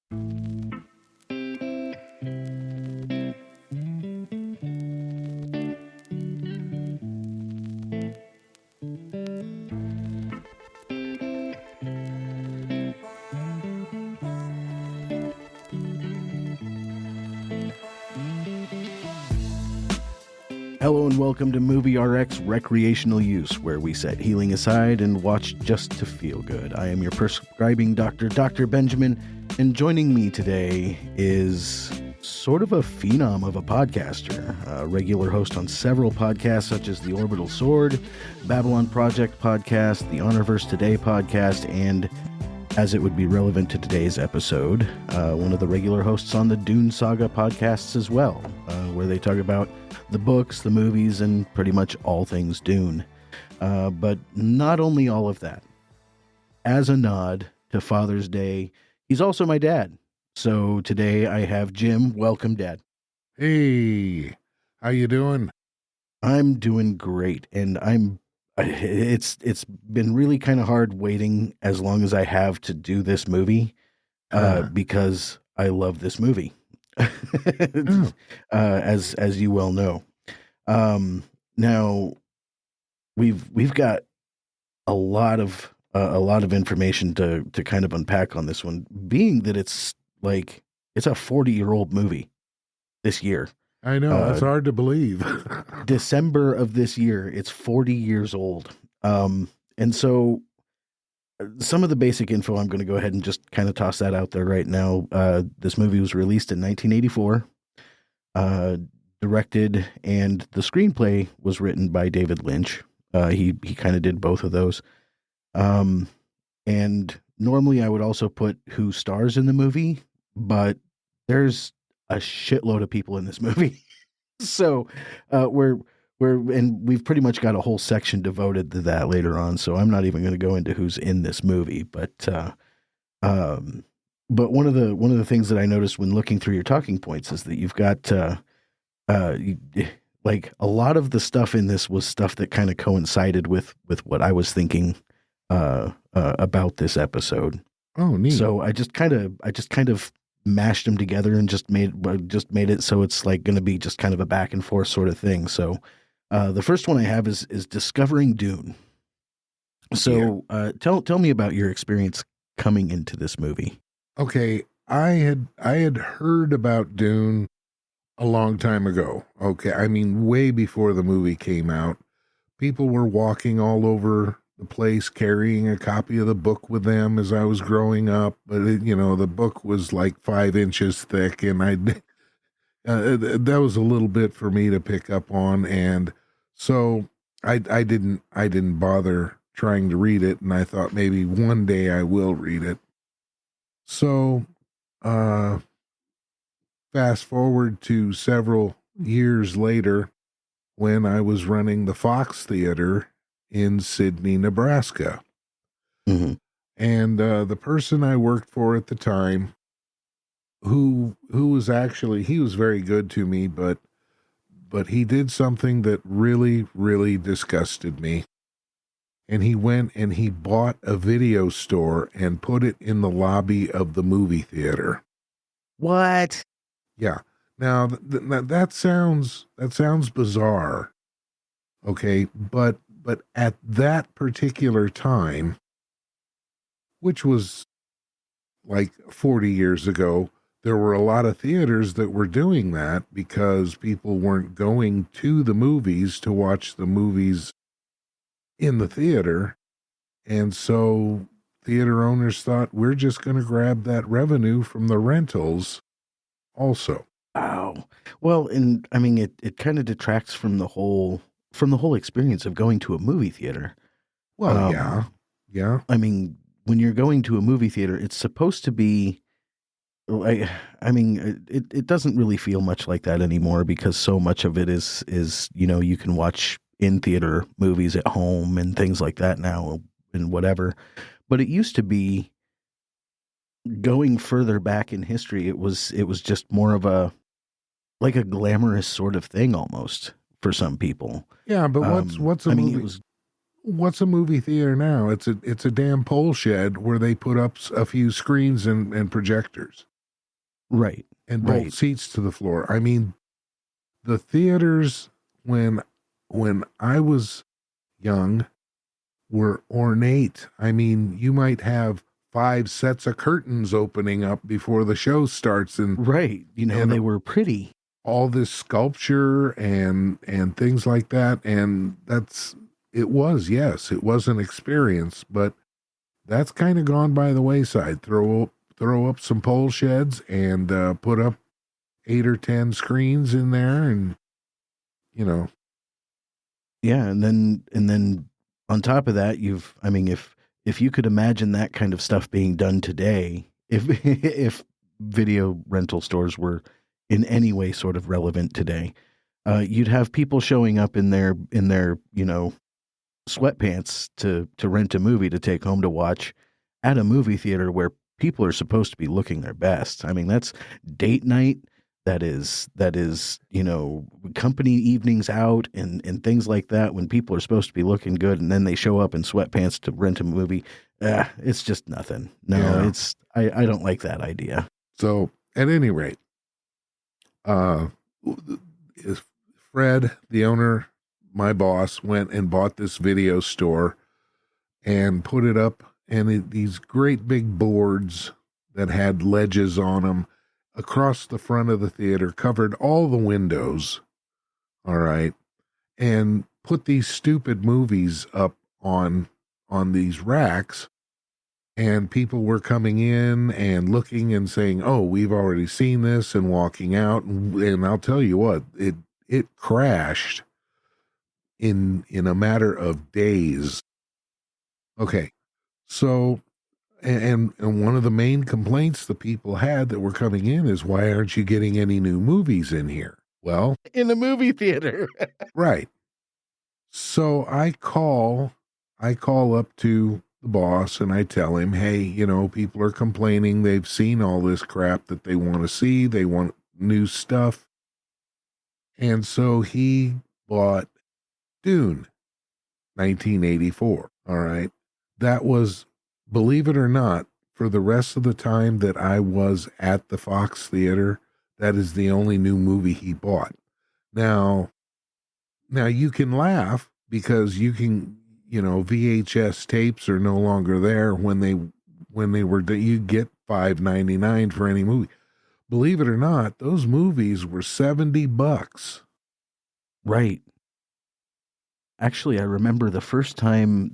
Hello and welcome to Movie RX Recreational Use, where we set healing aside and watch just to feel good. I am your prescribing doctor, Dr. Benjamin, and joining me today is sort of a phenom of a podcaster, a regular host on several podcasts such as The Orbital Sword, Babylon Project podcast, the Honorverse Today podcast, and as it would be relevant to today's episode, one of the regular hosts on the Dune Saga podcasts as well, where they talk about the books, the movies, and pretty much all things Dune. But not only all of that. As a nod to Father's Day, he's also my dad. So today I have Jim. Welcome, Dad. Hey, how you doing? I'm doing great, and it's been really kind of hard waiting as long as I have to do this movie, because I love this movie. As you well know. Now we've got a lot of information to kind of unpack on this one, being that it's a 40-year-old movie this year. I know, it's hard to believe. December of this year, it's 40 years old. And so some of the basic info, I'm going to go ahead and just kind of toss that out there right now. This movie was released in 1984, directed, and the screenplay was written by David Lynch. He kind of did both of those. And normally I would also put who stars in the movie, but there's a shitload of people in this movie. So we've pretty much got a whole section devoted to that later on. So I'm not even going to go into who's in this movie, but one of the things that I noticed when looking through your talking points is that you've got, like a lot of the stuff in this was stuff that kind of coincided with what I was thinking, about this episode. Oh, neat. So I just kind of mashed them together and just made it so it's like going to be just kind of a back and forth sort of thing. So the first one I have is discovering Dune. So tell me about your experience coming into this movie. Okay, I had heard about Dune a long time ago. Okay, I mean way before the movie came out. People were walking all over the place carrying a copy of the book with them as I was growing up, but the book was like 5 inches thick, and that was a little bit for me to pick up on, and so I didn't bother trying to read it, and I thought maybe one day I will read it. So fast forward to several years later, when I was running the Fox Theater in Sidney, Nebraska. Mm-hmm. And the person I worked for at the time, who was actually, he was very good to me, but he did something that really, really disgusted me. And he went and he bought a video store and put it in the lobby of the movie theater. What? Yeah. Now that sounds bizarre. Okay, but at that particular time, which was like 40 years ago, there were a lot of theaters that were doing that because people weren't going to the movies to watch the movies in the theater. And so theater owners thought, we're just going to grab that revenue from the rentals also. Wow. Well, and I mean, it kind of detracts from the whole experience of going to a movie theater. Well, yeah. I mean, when you're going to a movie theater, it's supposed to be like, I mean, it doesn't really feel much like that anymore because so much of it is, you can watch in theater movies at home and things like that now and whatever. But it used to be, going further back in history, it was just more of a glamorous sort of thing almost for some people. Yeah, but what's a movie? What's a movie theater now? It's a damn pole shed where they put up a few screens and projectors. Right. and bolt Right. seats to the floor. I mean, the theaters when I was young were ornate. I mean, you might have 5 sets of curtains opening up before the show starts, Right. and They were pretty. all this sculpture and things like that. And it was an experience, but that's kind of gone by the wayside. Throw up some pole sheds and put up 8 or 10 screens in there, and you know, Yeah, and then on top of that, if you could imagine that kind of stuff being done today, if if video rental stores were in any way sort of relevant today, you'd have people showing up in their sweatpants to rent a movie to take home to watch at a movie theater where people are supposed to be looking their best. I mean, that's date night. That is, company evenings out and things like that when people are supposed to be looking good and then they show up in sweatpants to rent a movie. It's just nothing. No, yeah. I don't like that idea. So at any rate, uh, Fred, the owner, my boss, went and bought this video store and put it up, and these great big boards that had ledges on them across the front of the theater, covered all the windows, all right, and put these stupid movies up on these racks, and people were coming in and looking and saying, "Oh, we've already seen this," and walking out, and I'll tell you what, it crashed in a matter of days. Okay, so and one of the main complaints the people had that were coming in is, why aren't you getting any new movies in here? Well, In a movie theater. right. So I call up to the boss and I tell him, "Hey, people are complaining. They've seen all this crap that they want to see. They want new stuff." And so he bought Dune, 1984. All right. That was, believe it or not, for the rest of the time that I was at the Fox Theater, that is the only new movie he bought. Now you can laugh because VHS tapes are no longer there. When they were, you get $5.99 for any movie. Believe it or not, those movies were $70. Right. Actually, I remember the first time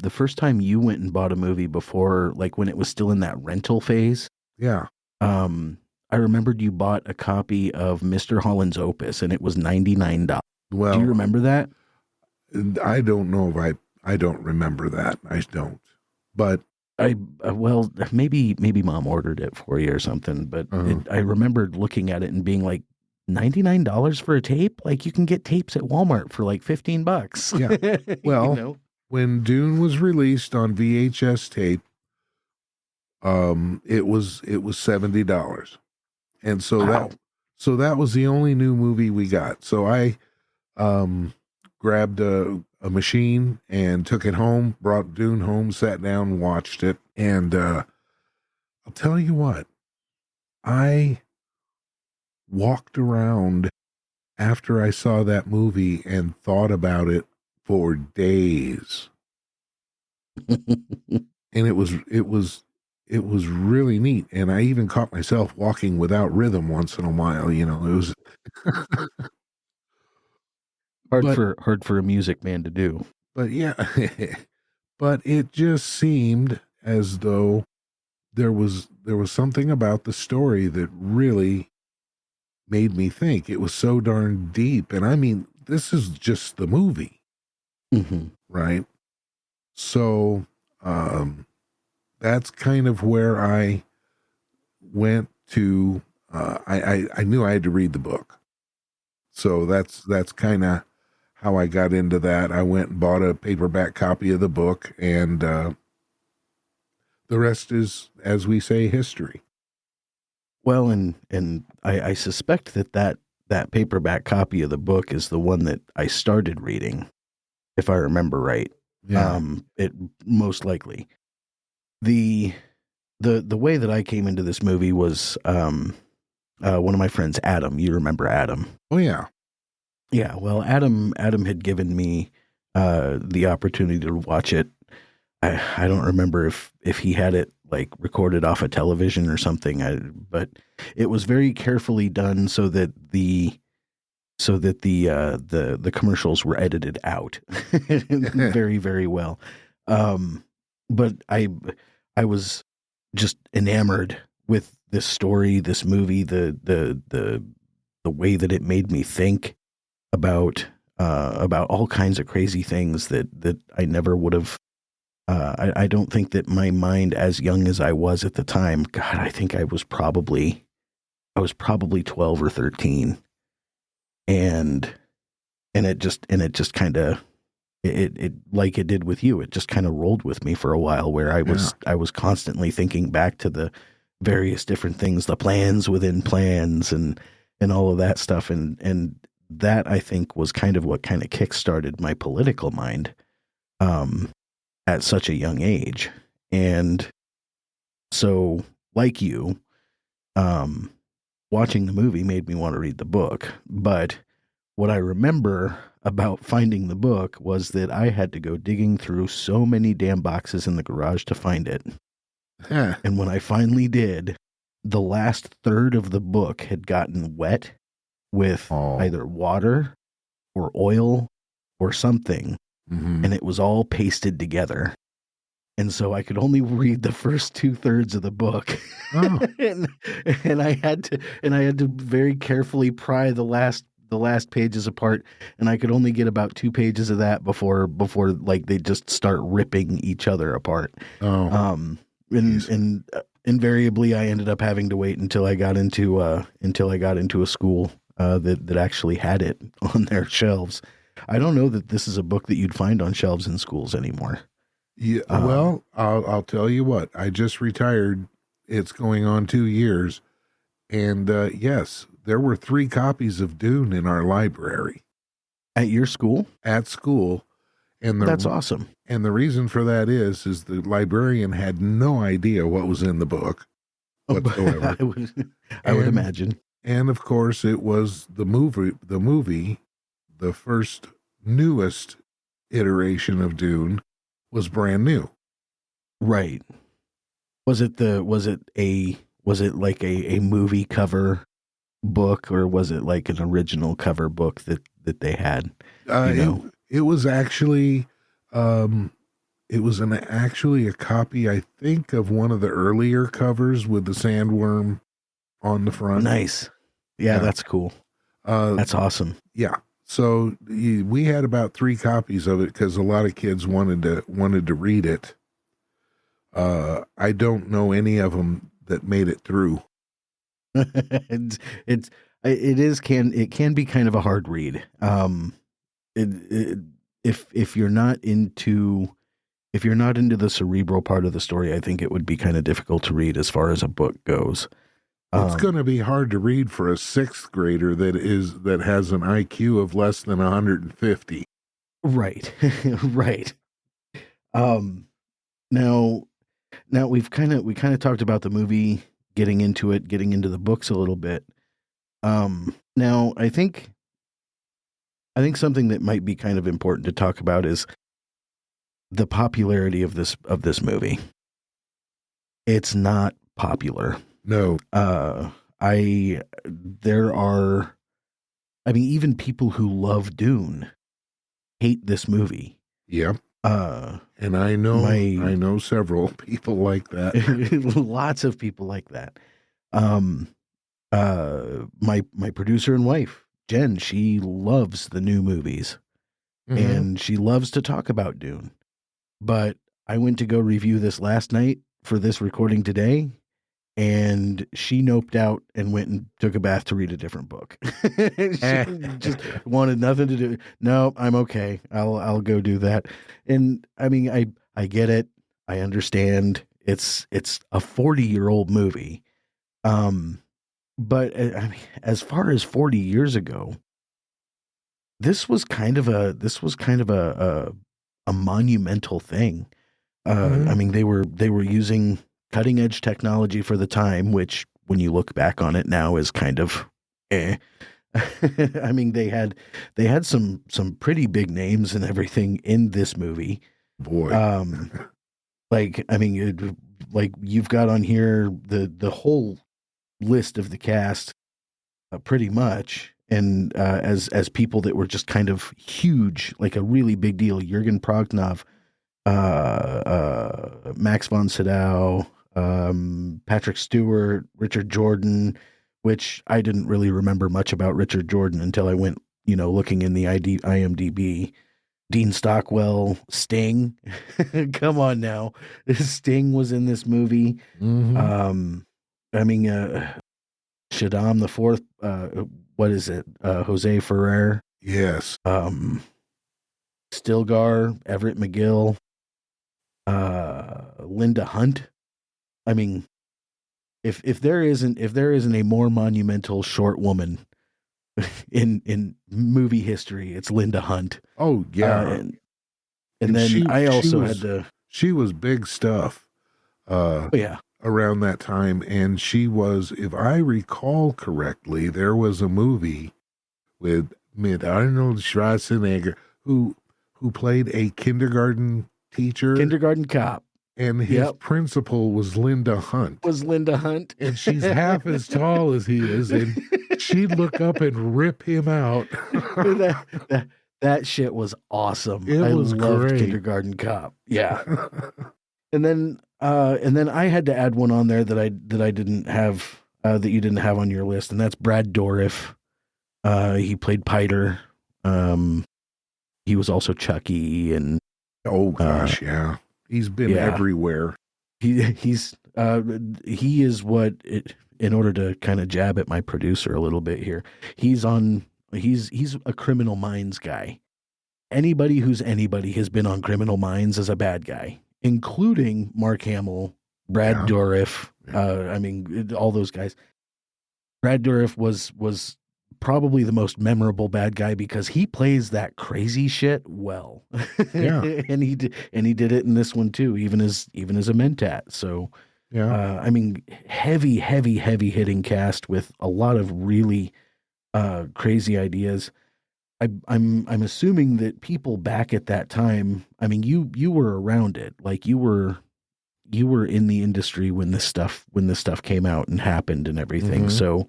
you went and bought a movie before, like when it was still in that rental phase. Yeah. I remembered you bought a copy of Mr. Holland's Opus and it was $99. Well, Do you remember that? I don't know if I don't remember that. I don't. But Well, maybe Mom ordered it for you or something, but I remembered looking at it and being like, $99 for a tape? Like you can get tapes at Walmart for like $15. Yeah. Well, when Dune was released on VHS tape, it was $70. And so Wow. that was the only new movie we got. So I grabbed a machine and took it home, brought Dune home, sat down, watched it, and I'll tell you what, I walked around after I saw that movie and thought about it for days. And it was really neat. And I even caught myself walking without rhythm once in a while. It was hard for a music man to do. But yeah, but it just seemed as though there was something about the story that really made me think. It was so darn deep. And I mean, this is just the movie. Mm-hmm. Right? So that's kind of where I went to. I knew I had to read the book. So that's kind of how I got into that. I went and bought a paperback copy of the book, and the rest is, as we say, history. Well, and I suspect that paperback copy of the book is the one that I started reading, if I remember right. Yeah. It most likely. The way that I came into this movie was one of my friends, Adam. You remember Adam? Oh yeah. Yeah. Well, Adam had given me the opportunity to watch it. I don't remember if he had it like recorded off a television or something. But it was very carefully done so that the commercials were edited out very, very well. But I was just enamored with this story, this movie, the way that it made me think about all kinds of crazy things that I never would have. I don't think that my mind, as young as I was at the time, God, I think I was probably 12 or 13. And it just kind of, it like it did with you, it just kind of rolled with me for a while, where I was constantly thinking back to the various different things, the plans within plans and all of that stuff. And that, I think, was kind of what kind of kickstarted my political mind at such a young age. And so, like you, watching the movie made me want to read the book. But what I remember about finding the book was that I had to go digging through so many damn boxes in the garage to find it. Huh. And when I finally did, the last third of the book had gotten wet with either water or oil or something, and it was all pasted together. And so I could only read the first 2/3 of the book. Oh. and I had to very carefully pry the last pages apart, and I could only get about 2 pages of that before like they just start ripping each other apart. And invariably I ended up having to wait until I got into a school that actually had it on their shelves. I don't know that this is a book that you'd find on shelves in schools anymore. Yeah, well, I'll tell you what. I just retired. It's going on 2 years, and yes, there were 3 copies of Dune in our library. At your school? At school, and that's awesome. And the reason for that is the librarian had no idea what was in the book whatsoever. I would imagine. And of course, it was the movie, the first newest iteration of Dune was brand new. Right. Was it like a movie cover book, or was it like an original cover book that they had? It was actually actually a copy, I think, of one of the earlier covers with the sandworm on the front. Nice. Yeah. That's cool. That's awesome. Yeah. So we had about 3 copies of it because a lot of kids wanted to read it. I don't know any of them that made it through. It can be kind of a hard read. If you're not into the cerebral part of the story, I think it would be kind of difficult to read as far as a book goes. It's going to be hard to read for a 6th grader that has an IQ of less than 150. Right. Right. Now we kind of talked about the movie, getting into the books a little bit. Now I think something that might be kind of important to talk about is the popularity of this movie. It's not popular. No. Even people who love Dune hate this movie. Yep. And I know several people like that. Lots of people like that. My producer and wife, Jen, she loves the new movies, and she loves to talk about Dune. But I went to go review this last night for this recording today, and she noped out and went and took a bath to read a different book. She just wanted nothing to do. No, I'm okay. I'll go do that. And I mean, I get it. I understand. It's a 40-year-old movie. But I mean, as far as 40 years ago, this was kind of a monumental thing. I mean, they were using cutting edge technology for the time, which when you look back on it now is kind of eh. I mean, they had some pretty big names and everything in this movie. Boy. Like, I mean, like you've got on here the whole list of the cast, pretty much, and as people that were just kind of huge, like a really big deal. Jürgen Prochnow, Max von Sydow, Patrick Stewart, Richard Jordan, which I didn't really remember much about Richard Jordan until I went, looking in the IMDb. Dean Stockwell, Sting. Come on now. Sting was in this movie. Mm-hmm. I mean, Shaddam the Fourth, what is it? Jose Ferrer. Yes. Stilgar, Everett McGill, Linda Hunt. I mean, if there isn't a more monumental short woman in movie history, it's Linda Hunt. Oh yeah. And then I also she was big stuff. Yeah. Around that time, and she was, if I recall correctly, there was a movie with Arnold Schwarzenegger who played a kindergarten teacher, kindergarten cop, and his principal was Linda Hunt. And she's half as tall as he is, and she'd look up and rip him out. That shit was awesome. I loved great. Kindergarten Cop. Yeah. And then I had to add one on there that I didn't have, that you didn't have on your list, and that's Brad Dourif. He played Piter. He was also Chucky, and oh gosh, yeah, he's been everywhere. He is what it. In order to kind of jab at my producer a little bit here, he's a Criminal Minds guy. Anybody who's anybody has been on Criminal Minds as a bad guy, including Mark Hamill, Brad Dourif. I mean, all those guys. Brad Dourif was probably the most memorable bad guy because he plays that crazy shit well. Yeah. and he did it in this one too, even as a Mentat. So yeah. I mean, heavy hitting cast with a lot of really crazy ideas. I'm assuming that people back at that time, I mean, you were around it, like you were in the industry when this stuff came out and happened and everything. Mm-hmm. So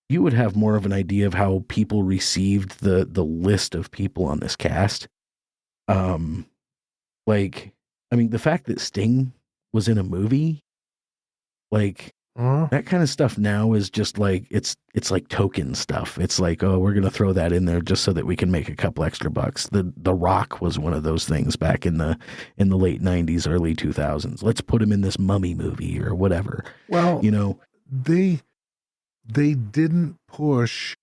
you would have more of an idea of how people received the list of people on this cast. Like, I mean, the fact that Sting was in a movie, like, that kind of stuff now is just like, it's like token stuff. It's like, oh, we're going to throw that in there just so that we can make a couple extra bucks. The Rock was one of those things back in the late 90s, early 2000s. Let's put him in this Mummy movie or whatever. Well, they didn't push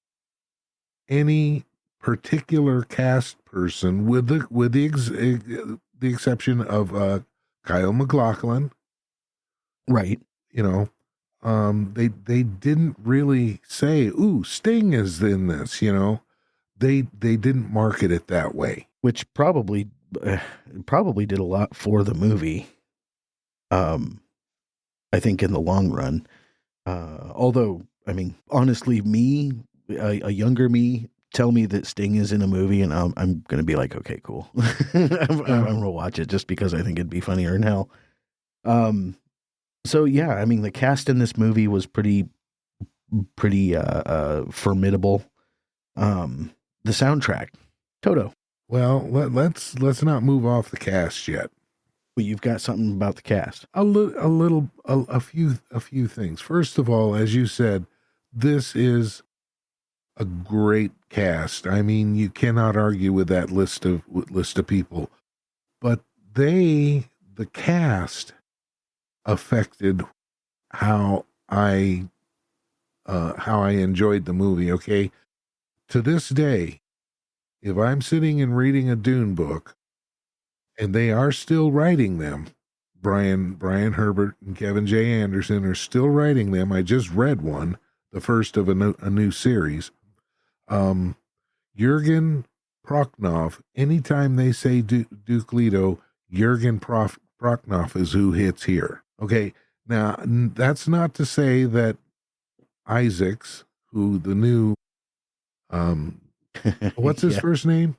any particular cast person with the exception of Kyle MacLachlan. Right. They didn't really say, "Ooh, Sting is in this." They didn't market it that way, which probably did a lot for the movie. I think in the long run. Although, I mean, honestly, a younger me, tell me that Sting is in a movie, and I'm going to be like, okay, cool. I'm going to watch it just because I think it'd be funnier than hell. So yeah, I mean, the cast in this movie was pretty formidable. The soundtrack, Toto. Well, let's not move off the cast yet. Well, you've got something about the cast. A few things. First of all, as you said, this is a great cast. I mean, you cannot argue with that list of people. But the cast affected how I enjoyed the movie. Okay, to this day, if I'm sitting and reading a Dune book, and they are still writing them, Brian Herbert and Kevin J. Anderson are still writing them. I just read one, the first of a new series. Jürgen Prochnow. Anytime they say Duke Leto, Jürgen Prochnow is who hits here. Okay, now that's not to say that Isaacs, who the new what's his Yeah. first name?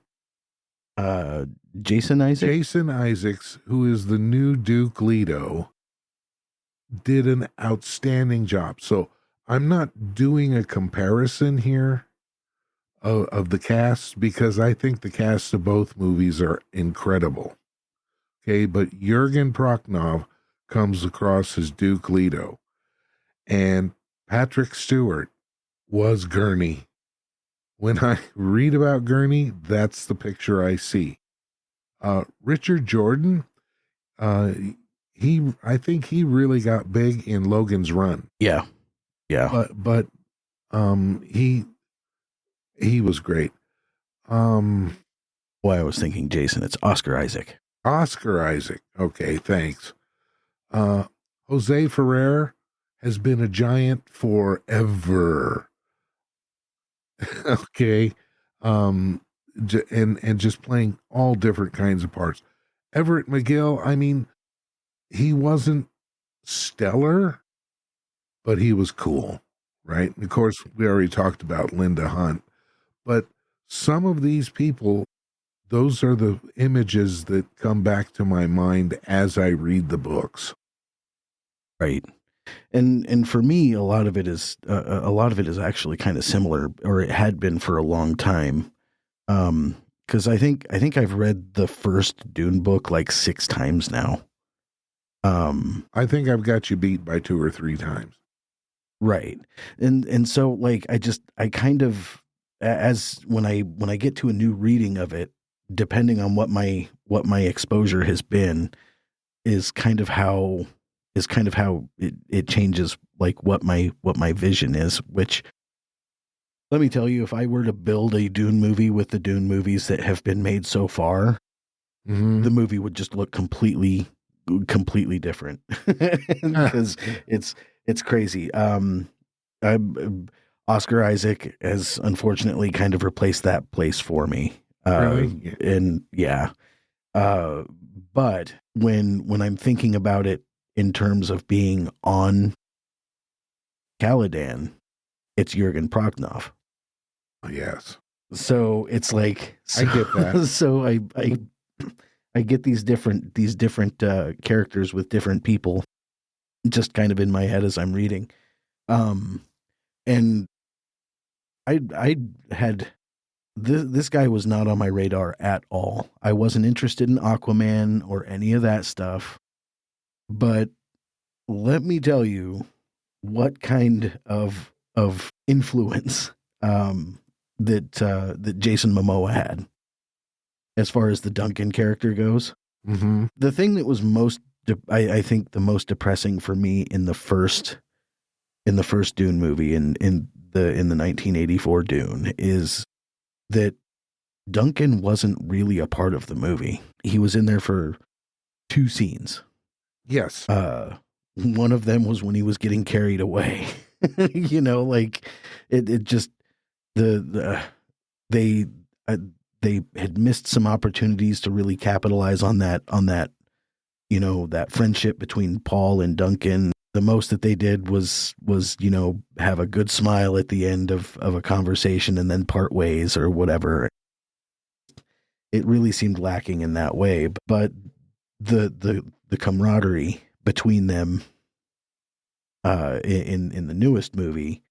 Jason Isaac. Jason Isaacs, who is the new Duke Leto, did an outstanding job. So I'm not doing a comparison here of the casts because I think the casts of both movies are incredible. Okay, but Jürgen Prochnow comes across as Duke Leto, and Patrick Stewart was Gurney. When I read about Gurney, that's the picture I see. Richard Jordan, I think he really got big in Logan's Run. Yeah. But he was great. Well, I was thinking Jason. It's Oscar Isaac. Oscar Isaac. Okay, thanks. Jose Ferrer has been a giant forever. Okay. And just playing all different kinds of parts. Everett McGill, I mean, he wasn't stellar, but he was cool, right? And of course, we already talked about Linda Hunt, but some of these people, those are the images that come back to my mind as I read the books. Right. And for me, a lot of it is actually kind of similar, or it had been for a long time. Because I think I've read the first Dune book like 6 times now. I think I've got you beat by 2 or 3 times. Right. And so like I kind of, as when I get to a new reading of it, depending on what my exposure has been, is kind of how it changes like what my vision is, which, let me tell you, if I were to build a Dune movie with the Dune movies that have been made so far, the movie would just look completely different because it's crazy. Oscar Isaac has unfortunately kind of replaced that place for me. Really? And yeah. But when I'm thinking about it in terms of being on Caladan, it's Jürgen Prochnow. Yes. So it's like, I get that. So I get these different characters with different people just kind of in my head as I'm reading. And I had this guy was not on my radar at all. I wasn't interested in Aquaman or any of that stuff. But let me tell you what kind of influence that Jason Momoa had as far as the Duncan character goes. Mm-hmm. The thing that was I think the most depressing for me in the first Dune movie in the 1984 Dune is that Duncan wasn't really a part of the movie. He was in there for 2 scenes. Yes. One of them was when he was getting carried away. You know, like it just they had missed some opportunities to really capitalize on that, you know, that friendship between Paul and Duncan. The most that they did was, you know, have a good smile at the end of a conversation and then part ways or whatever. It really seemed lacking in that way, but the camaraderie between them in the newest movie,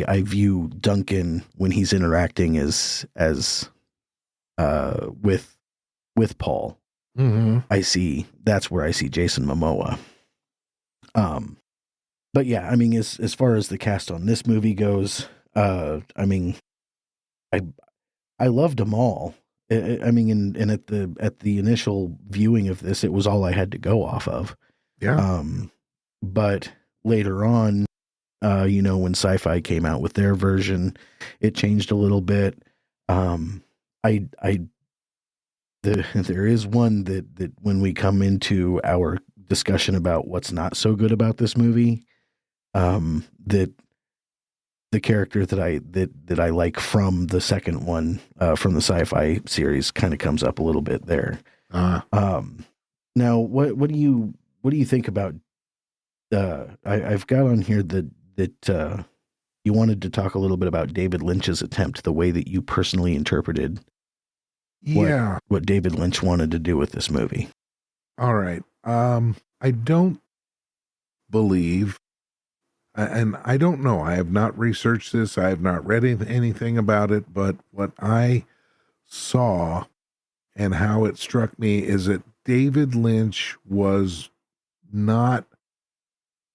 I view Duncan when he's interacting as with Paul. Mm-hmm. That's where I see Jason Momoa. But yeah, I mean, as far as the cast on this movie goes, I mean, I loved them all. I mean, and at the initial viewing of this, it was all I had to go off of. Yeah. But later on, you know, when Sci-Fi came out with their version, it changed a little bit. There is one that when we come into our discussion about what's not so good about this movie, that the character that I like from the second one, from the Sci-Fi series, kind of comes up a little bit there. Now, what do you think about? I've got on here the you wanted to talk a little bit about David Lynch's attempt, the way that you personally interpreted what David Lynch wanted to do with this movie. All right. I don't believe, and I don't know, I have not researched this, I have not read anything about it, but what I saw and how it struck me is that David Lynch was not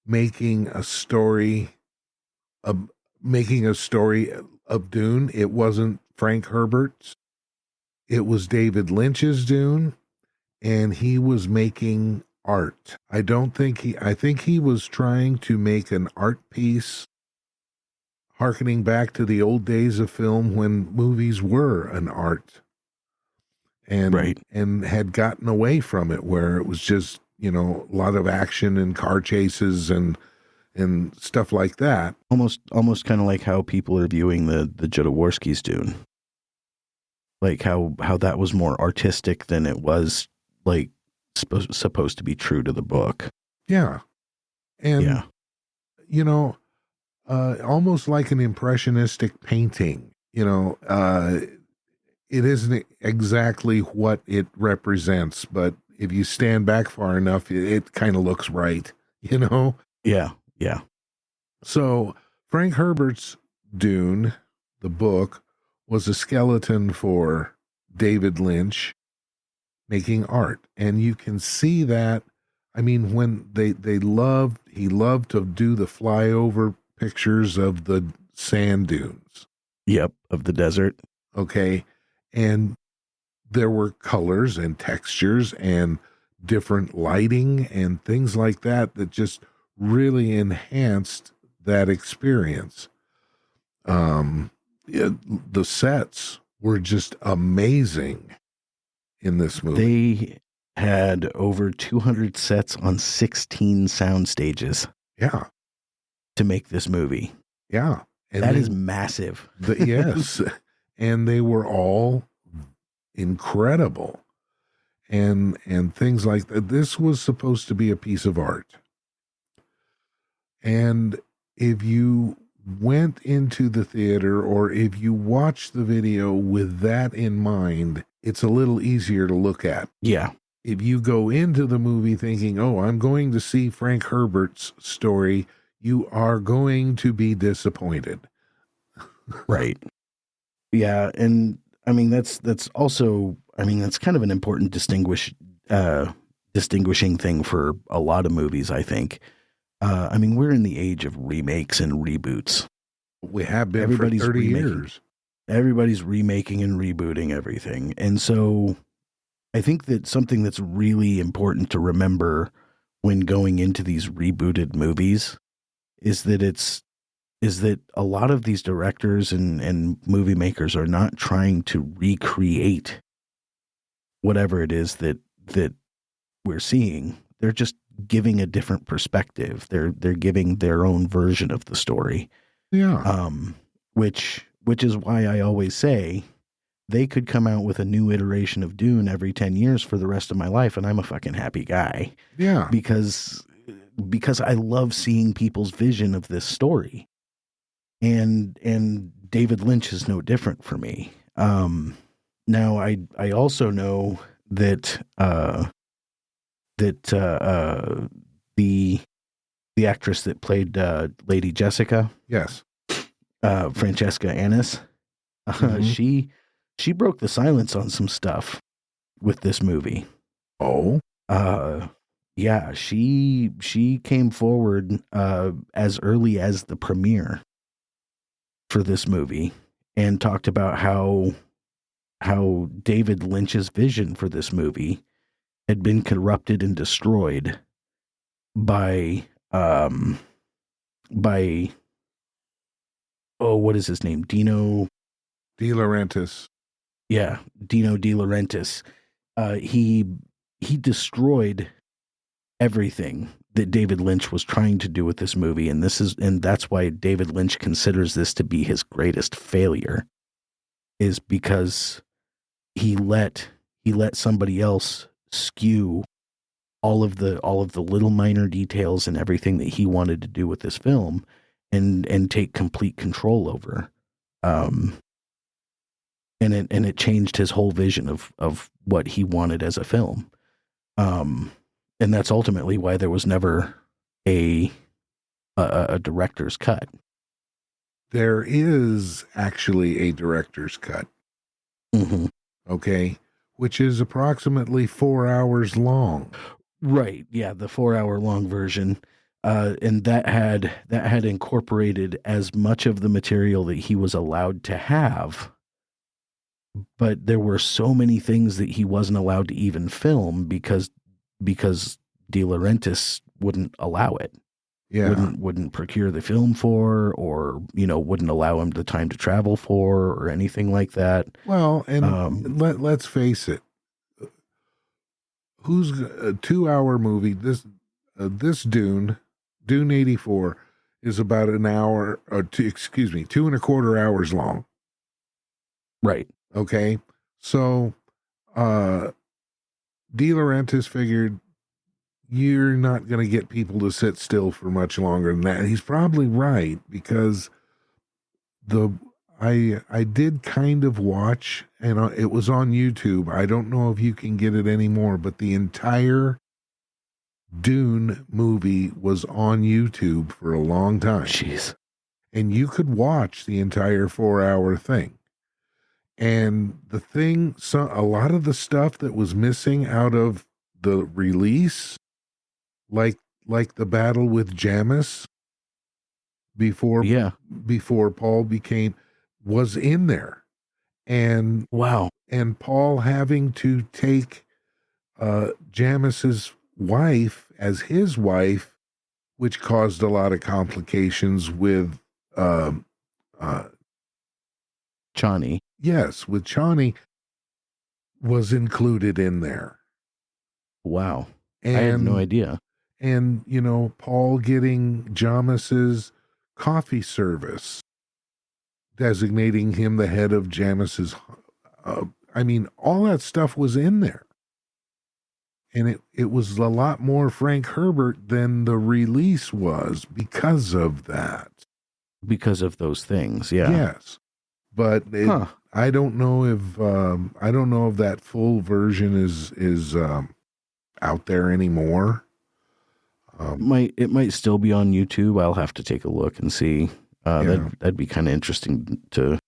making a story of Dune. It wasn't Frank Herbert's. It was David Lynch's Dune, and he was making art. I think he was trying to make an art piece hearkening back to the old days of film when movies were an art. And had gotten away from it, where it was just, a lot of action and car chases and stuff like that. Almost kind of like how people are viewing the Jodorowsky's Dune. Like how that was more artistic than it was like supposed to be true to the book. Yeah. And, almost like an impressionistic painting, it isn't exactly what it represents, but if you stand back far enough, it kind of looks right, Yeah. So Frank Herbert's Dune, the book, was a skeleton for David Lynch making art. And you can see that. I mean, when he loved to do the flyover pictures of the sand dunes. Yep, of the desert. Okay. And there were colors and textures and different lighting and things like that just really enhanced that experience. The sets were just amazing in this movie. They had over 200 sets on 16 sound stages. Yeah. To make this movie. Yeah. And that is massive. Yes. And they were all incredible. And things like that. This was supposed to be a piece of art. And if you went into the theater or if you watched the video with that in mind, it's a little easier to look at. Yeah. If you go into the movie thinking, oh, I'm going to see Frank Herbert's story, you are going to be disappointed. Right. Yeah. And I mean, that's also, that's kind of an important distinguishing thing for a lot of movies, I think. We're in the age of remakes and reboots. We have been for 30 years. Everybody's remaking and rebooting everything. And so I think that something that's really important to remember when going into these rebooted movies is that a lot of these directors and movie makers are not trying to recreate whatever it is that we're seeing. They're just giving a different perspective. They're giving their own version of the story. Yeah. Which is why I always say they could come out with a new iteration of Dune every 10 years for the rest of my life, and I'm a fucking happy guy. Yeah. Because I love seeing people's vision of this story. And David Lynch is no different for me. Now I also know that the actress that played Lady Jessica, yes, Francesca Annis, she broke the silence on some stuff with this movie. Oh, yeah, she came forward as early as the premiere for this movie and talked about how David Lynch's vision for this movie had been corrupted and destroyed by what is his name? Dino De Laurentiis. Yeah, Dino De Laurentiis. He destroyed everything that David Lynch was trying to do with this movie, and that's why David Lynch considers this to be his greatest failure, is because he let somebody else skew all of the little minor details and everything that he wanted to do with this film, and take complete control over. And it changed his whole vision of what he wanted as a film. And that's ultimately why there was never a director's cut. There is actually a director's cut. Mm-hmm. Okay. Which is approximately 4 hours long. Right. Yeah. The 4 hour long version. And that had incorporated as much of the material that he was allowed to have, but there were so many things that he wasn't allowed to even film because De Laurentiis wouldn't allow it. Yeah. Wouldn't procure the film for, or wouldn't allow him the time to travel for, or anything like that. Well, and let's face it. Who's a 2 hour movie? This Dune 84 is about an hour, or 2.25 hours long. Right. Okay. So, De Laurentiis figured you're not going to get people to sit still for much longer than that. He's probably right, because I did kind of watch, and it was on YouTube. I don't know if you can get it anymore, but the entire Dune movie was on YouTube for a long time. Jeez. And you could watch the entire 4 hour thing. And a lot of the stuff that was missing out of the release, like the battle with Jamis before Paul was in there. And wow. And Paul having to take Jamis's wife as his wife, which caused a lot of complications with Chani. Yes, with Chani, was included in there. Wow. And I had no idea. And, Paul getting Jamis's coffee service, designating him the head of Jamis's, all that stuff was in there. And it was a lot more Frank Herbert than the release was because of that. Because of those things, yeah. Yes. But I don't know if that full version is out there anymore. It might still be on YouTube. I'll have to take a look and see. That'd be kind of interesting to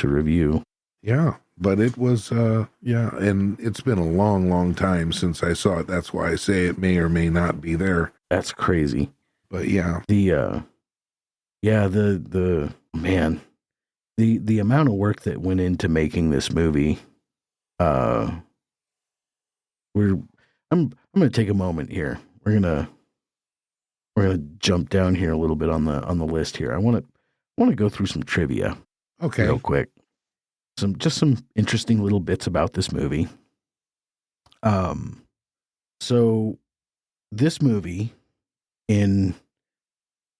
review. Yeah, but it was and it's been a long, long time since I saw it. That's why I say it may or may not be there. That's crazy. But yeah, the man, the amount of work that went into making this movie. I'm gonna take a moment here. We're gonna jump down here a little bit on the list here. I want to go through some trivia. Okay. Real quick. Some interesting little bits about this movie. So this movie in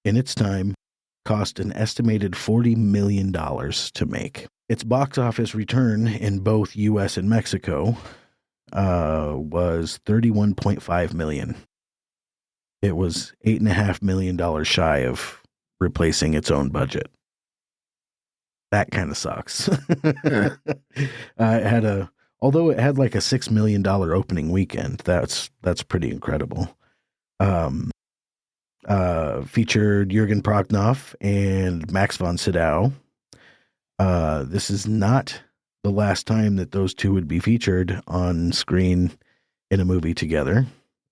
its time cost an estimated $40 million to make. Its box office return in both US and Mexico was $31.5 million. It was $8.5 million shy of replacing its own budget. That kind of sucks. Although it had like a $6 million opening weekend. That's pretty incredible. Featured Jürgen Prochnow and Max von Sydow. This is not the last time that those two would be featured on screen in a movie together.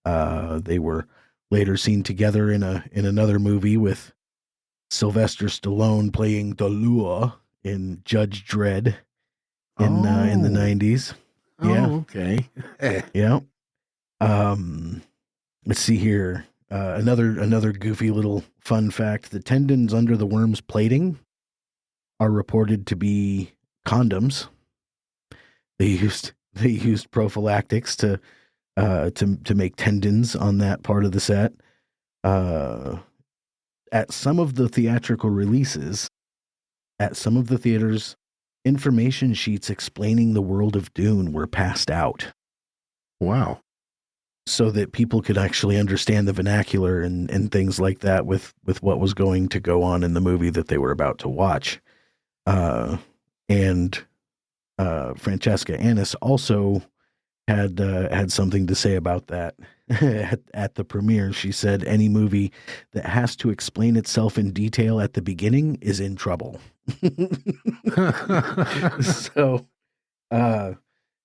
They were later seen together in another movie with Sylvester Stallone playing Delua in Judge Dredd in the 90s. Yeah. Oh, okay. Yeah. Let's see here. Another goofy little fun fact: the tendons under the worm's plating are reported to be condoms. They used prophylactics to make tendons on that part of the set. At some of the theatrical releases, at some of the theaters, information sheets explaining the world of Dune were passed out. Wow. so that people could actually understand the vernacular and things like that with what was going to go on in the movie that they were about to watch. And Francesca Annis also had something to say about that at the premiere. She said any movie that has to explain itself in detail at the beginning is in trouble. So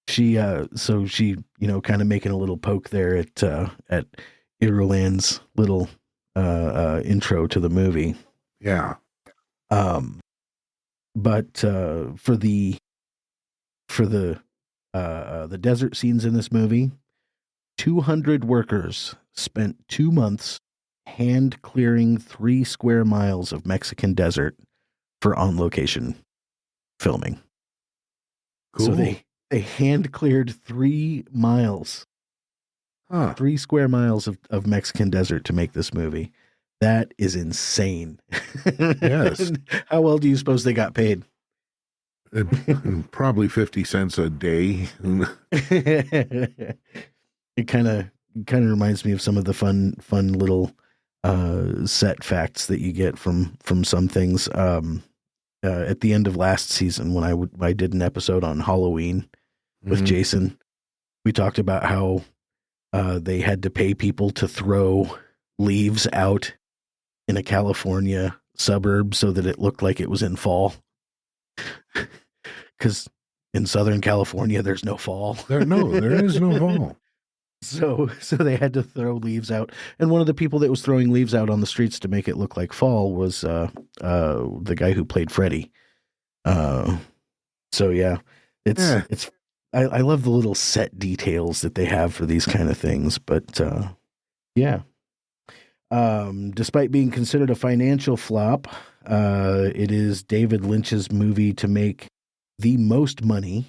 she kind of making a little poke there at Irulan's little intro to the movie. Yeah. But for the desert scenes in this movie, 200 workers spent 2 months hand clearing 3 square miles of Mexican desert for on location filming. Cool. So they hand cleared 3 miles, 3 square miles of Mexican desert to make this movie. That is insane. Yes. How well do you suppose they got paid? Probably 50 cents a day. It kind of reminds me of some of the fun little set facts that you get from some things. At the end of last season, when I did an episode on Halloween with Jason, we talked about how they had to pay people to throw leaves out in a California suburb so that it looked like it was in fall. Because in Southern California, there's no fall. There is no fall. So they had to throw leaves out, and one of the people that was throwing leaves out on the streets to make it look like fall was the guy who played Freddy. So yeah, it's I love the little set details that they have for these kind of things. But yeah, despite being considered a financial flop, it is David Lynch's movie to make the most money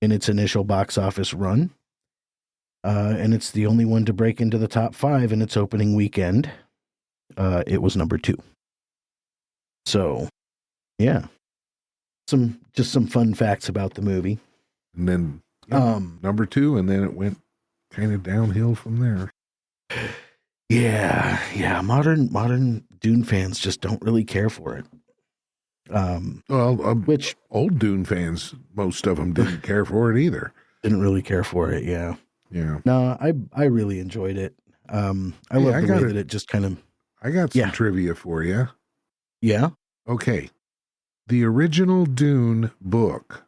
in its initial box office run. And it's the only one to break into the top 5 in its opening weekend. It was number 2. So, yeah, some fun facts about the movie. And then number 2, and then it went kind of downhill from there. Yeah. Modern Dune fans just don't really care for it. Which old Dune fans, most of them didn't care for it either. Didn't really care for it. Yeah. Yeah. No, I really enjoyed it. I love the way that it just kind of. I got some trivia for you. Yeah. Okay. The original Dune book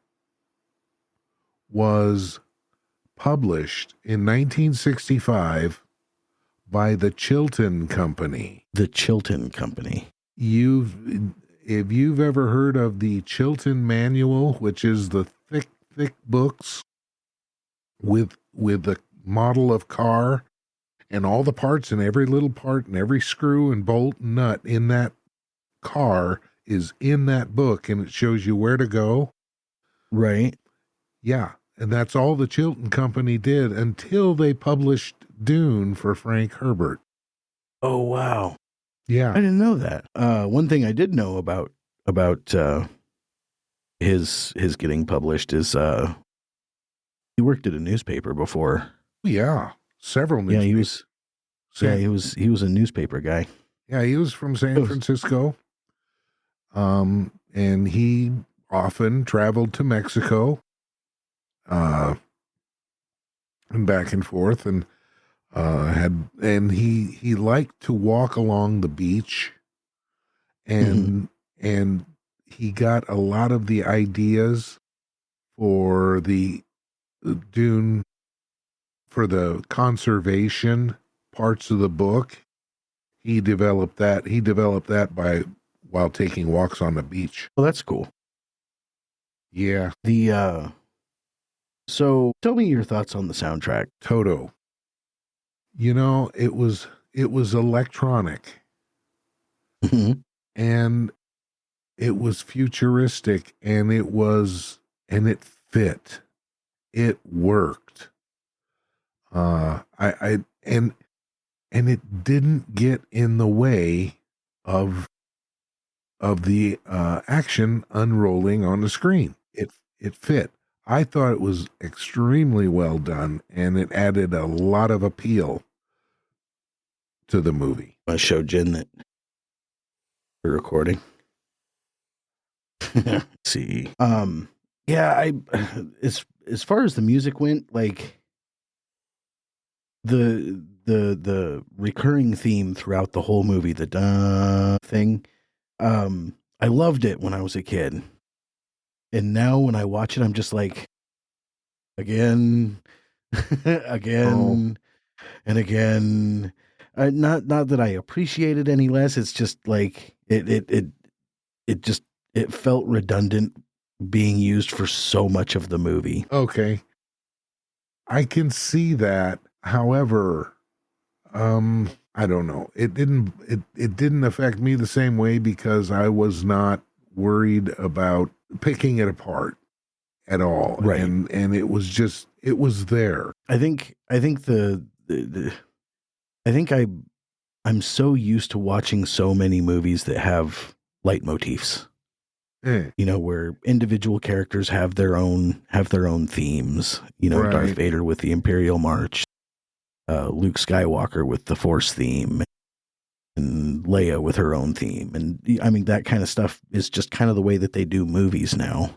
was published in 1965 by the Chilton Company. The Chilton Company. If you've ever heard of the Chilton Manual, which is the thick books with the model of car and all the parts and every little part and every screw and bolt and nut in that car is in that book, and it shows you where to go. Right. Yeah. And that's all the Chilton Company did until they published Dune for Frank Herbert. Oh, wow. Yeah. I didn't know that. One thing I did know about his getting published is he worked at a newspaper before. Yeah. Several newspapers. He was a newspaper guy. Yeah, he was from San Francisco. And he often traveled to Mexico, and back and forth, and he liked to walk along the beach, and he got a lot of the ideas for the Dune, for the conservation parts of the book. He developed that while taking walks on the beach. Well, that's cool. Yeah. So tell me your thoughts on the soundtrack. Toto. It was electronic. Mm-hmm. And it was futuristic, and it fit. It worked. And it didn't get in the way of the action unrolling on the screen. It fit. I thought it was extremely well done, and it added a lot of appeal to the movie. I showed Jen that we're recording. Let's see. Yeah, as far as the music went, like the recurring theme throughout the whole movie, the da thing, I loved it when I was a kid. And now when I watch it, I'm just like, again, again, and again. Not that I appreciate it any less. It's just like it felt redundant being used for so much of the movie. Okay. I can see that. However, I don't know. It didn't affect me the same way because I was not worried about picking it apart at all. Right. And it was there. I think I'm so used to watching so many movies that have leitmotifs. You know, where individual characters have their own themes. You know, Right. Darth Vader with the Imperial March, Luke Skywalker with the Force theme, and Leia with her own theme. And I mean, that kind of stuff is just kind of the way that they do movies now.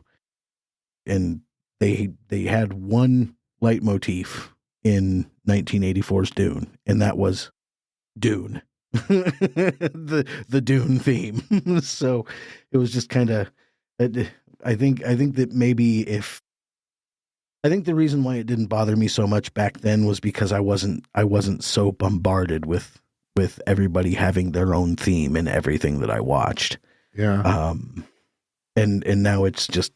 And they had one leitmotif in 1984's Dune, and that was Dune. the Dune theme. So it was just kind of, I think that maybe I think the reason why it didn't bother me so much back then was because I wasn't so bombarded with everybody having their own theme in everything that I watched. Yeah. And now it just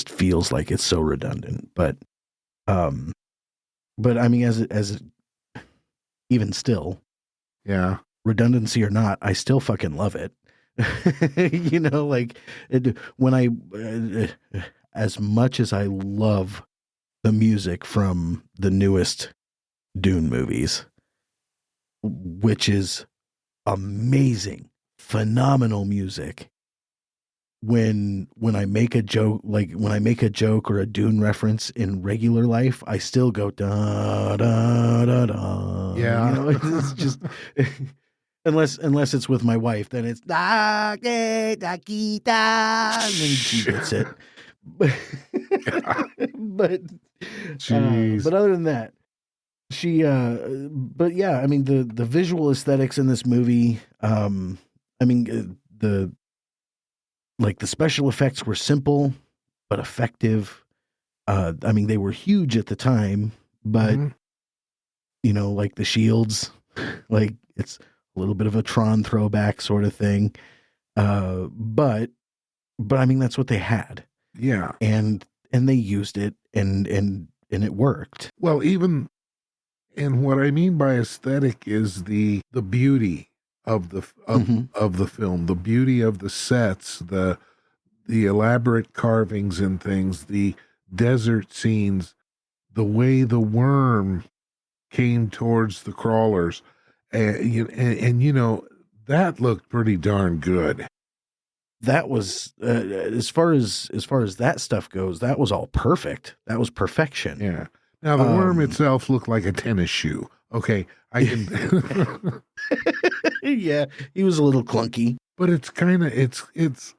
feels like it's so redundant. But I mean, as even still, Yeah. redundancy or not, I still fucking love it. You know, like when as much as I love the music from the newest Dune movies, which is amazing, phenomenal music. When I make a joke, or a Dune reference in regular life, I still go da da da da. Yeah. You know, it's just unless it's with my wife, then it's da da da da, and then she gets it. But other than that, but yeah, I mean the visual aesthetics in this movie, I mean the special effects were simple but effective. I mean, they were huge at the time, but you know, like the shields, like it's a little bit of a Tron throwback sort of thing. But I mean, that's what they had. Yeah. And they used it and it worked. Well, and what I mean by aesthetic is the beauty of the film, the beauty of the sets, the elaborate carvings and things, the desert scenes, the way the worm came towards the crawlers, and you know, that looked pretty darn good. That was as far as that stuff goes, that was all perfect. That was perfection. Yeah. Now the worm itself looked like a tennis shoe. Okay, I can. Yeah, he was a little clunky, but it's kind of it's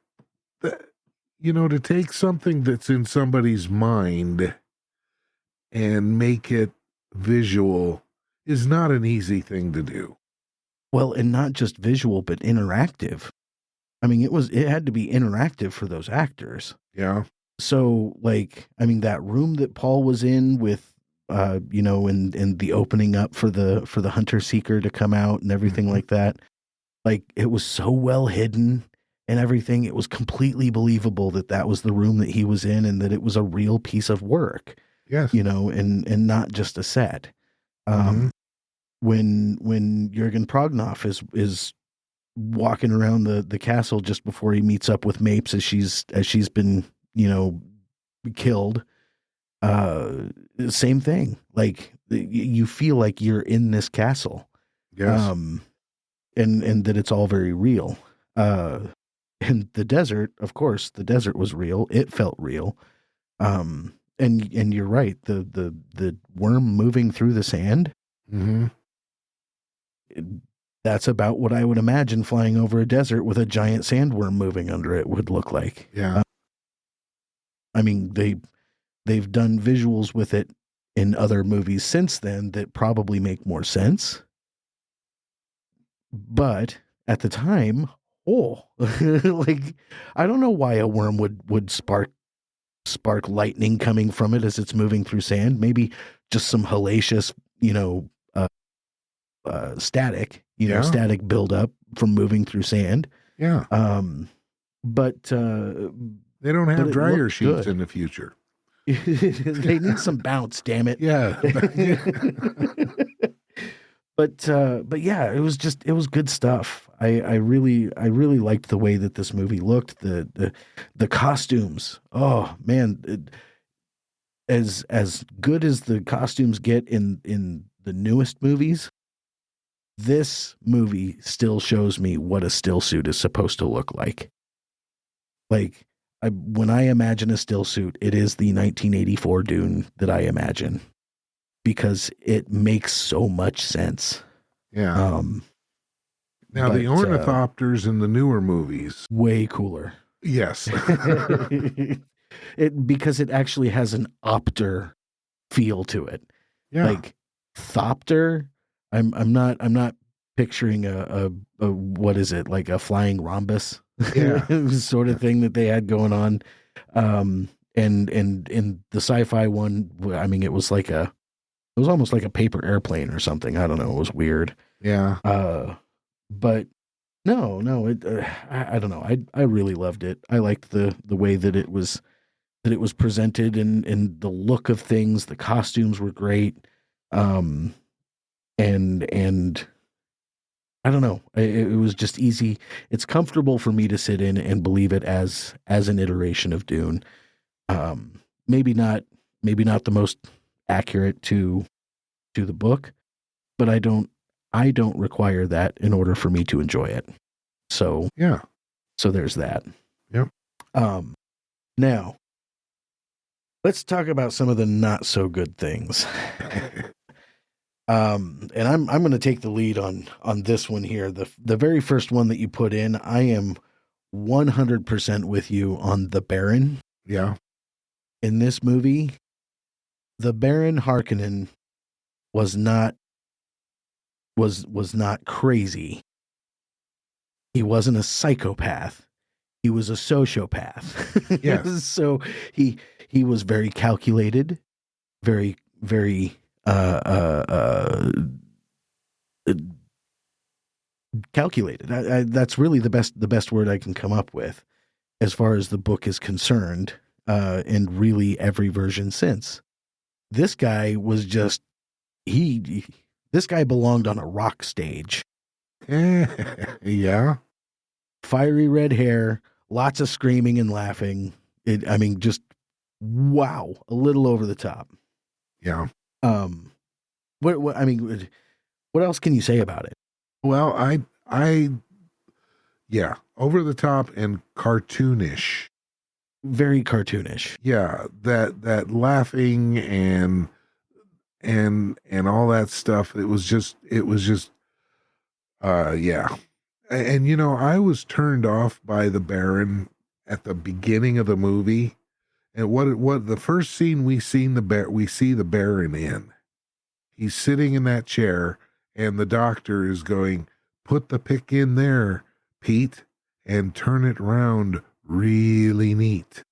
you know, to take something that's in somebody's mind and make it visual is not an easy thing to do. Well, and not just visual, but interactive. I mean, it had to be interactive for those actors. Yeah. So, like, I mean, that room that Paul was in with, you know, and the opening up for the hunter seeker to come out and everything like that, like, it was so well hidden and everything. It was completely believable that was the room that he was in and that it was a real piece of work. Yes. You know, and not just a set. When Jürgen Prochnow is walking around the castle just before he meets up with Mapes as she's been, you know, killed, same thing. Like you feel like you're in this castle. Yes. And that it's all very real. And the desert, of course, the desert was real. It felt real. And you're right. The worm moving through the sand. Mm-hmm. That's about what I would imagine flying over a desert with a giant sandworm moving under it would look like. Yeah. I mean, they've done visuals with it in other movies since then that probably make more sense. But at the time, like, I don't know why a worm would spark lightning coming from it as it's moving through sand. Maybe just some hellacious, static, Yeah. static buildup from moving through sand. Yeah. But they don't have dryer sheets in the future. They need some bounce, damn it. Yeah. But yeah, it was good stuff. I really liked the way that this movie looked. The costumes. Oh man, as good as the costumes get in the newest movies, this movie still shows me what a still suit is supposed to look like. Like, when I imagine a still suit, it is the 1984 Dune that I imagine, because it makes so much sense. Yeah. Now, the ornithopters in the newer movies, way cooler. Yes. Because it actually has an opter feel to it. Yeah. Like thopter, I'm not picturing a what is it, like a flying rhombus? Yeah. Sort of thing that they had going on. And in the sci-fi one, I mean, it was almost like a paper airplane or something. I don't know. It was weird. Yeah. But no, I don't know. I really loved it. I liked the way that it was presented, and the look of things. The costumes were great. And I don't know. It was just easy. It's comfortable for me to sit in and believe it as an iteration of Dune. Maybe not the most accurate to the book, but I don't require that in order for me to enjoy it. So yeah. So there's that. Yep. Now let's talk about some of the not so good things. And I'm going to take the lead on this one here. The very first one that you put in, I am 100% with you on the Baron. Yeah. In this movie, the Baron Harkonnen was not crazy. He wasn't a psychopath. He was a sociopath. Yes. So he was very calculated, very calculated. That's really the best word I can come up with as far as the book is concerned, and really every version since. This guy was just this guy belonged on a rock stage. Yeah. Fiery red hair, lots of screaming and laughing. I mean, just wow, a little over the top. Yeah. What I mean, what else can you say about it? Well, yeah, over the top and cartoonish. Very cartoonish. Yeah, that laughing and all that stuff. It was just yeah. And I was turned off by the Baron at the beginning of the movie. And what the first scene we see the Baron in. He's sitting in that chair, and the doctor is going, "Put the pick in there, Pete, and turn it round really neat."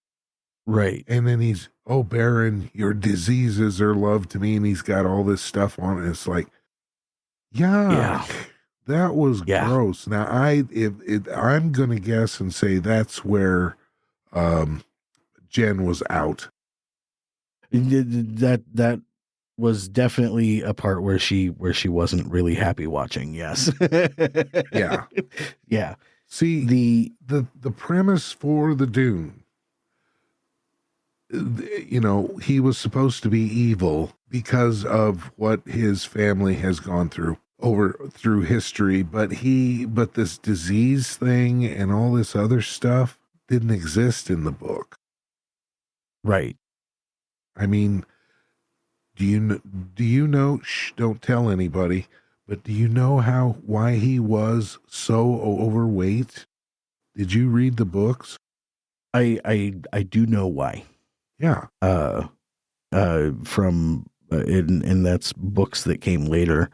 Right. And then he's, "Oh, Baron, your diseases are love to me," and he's got all this stuff on it. It's like, yeah. That was gross. Now I'm gonna guess and say that's where Jen was out. That was definitely a part where she wasn't really happy watching. Yes. Yeah. Yeah. See, the premise for the Dune, he was supposed to be evil because of what his family has gone through through history, but this disease thing and all this other stuff didn't exist in the book. Right. I mean, do you know? Shh, don't tell anybody. But do you know why he was so overweight? Did you read the books? I do know why. Yeah. From and that's books that came later.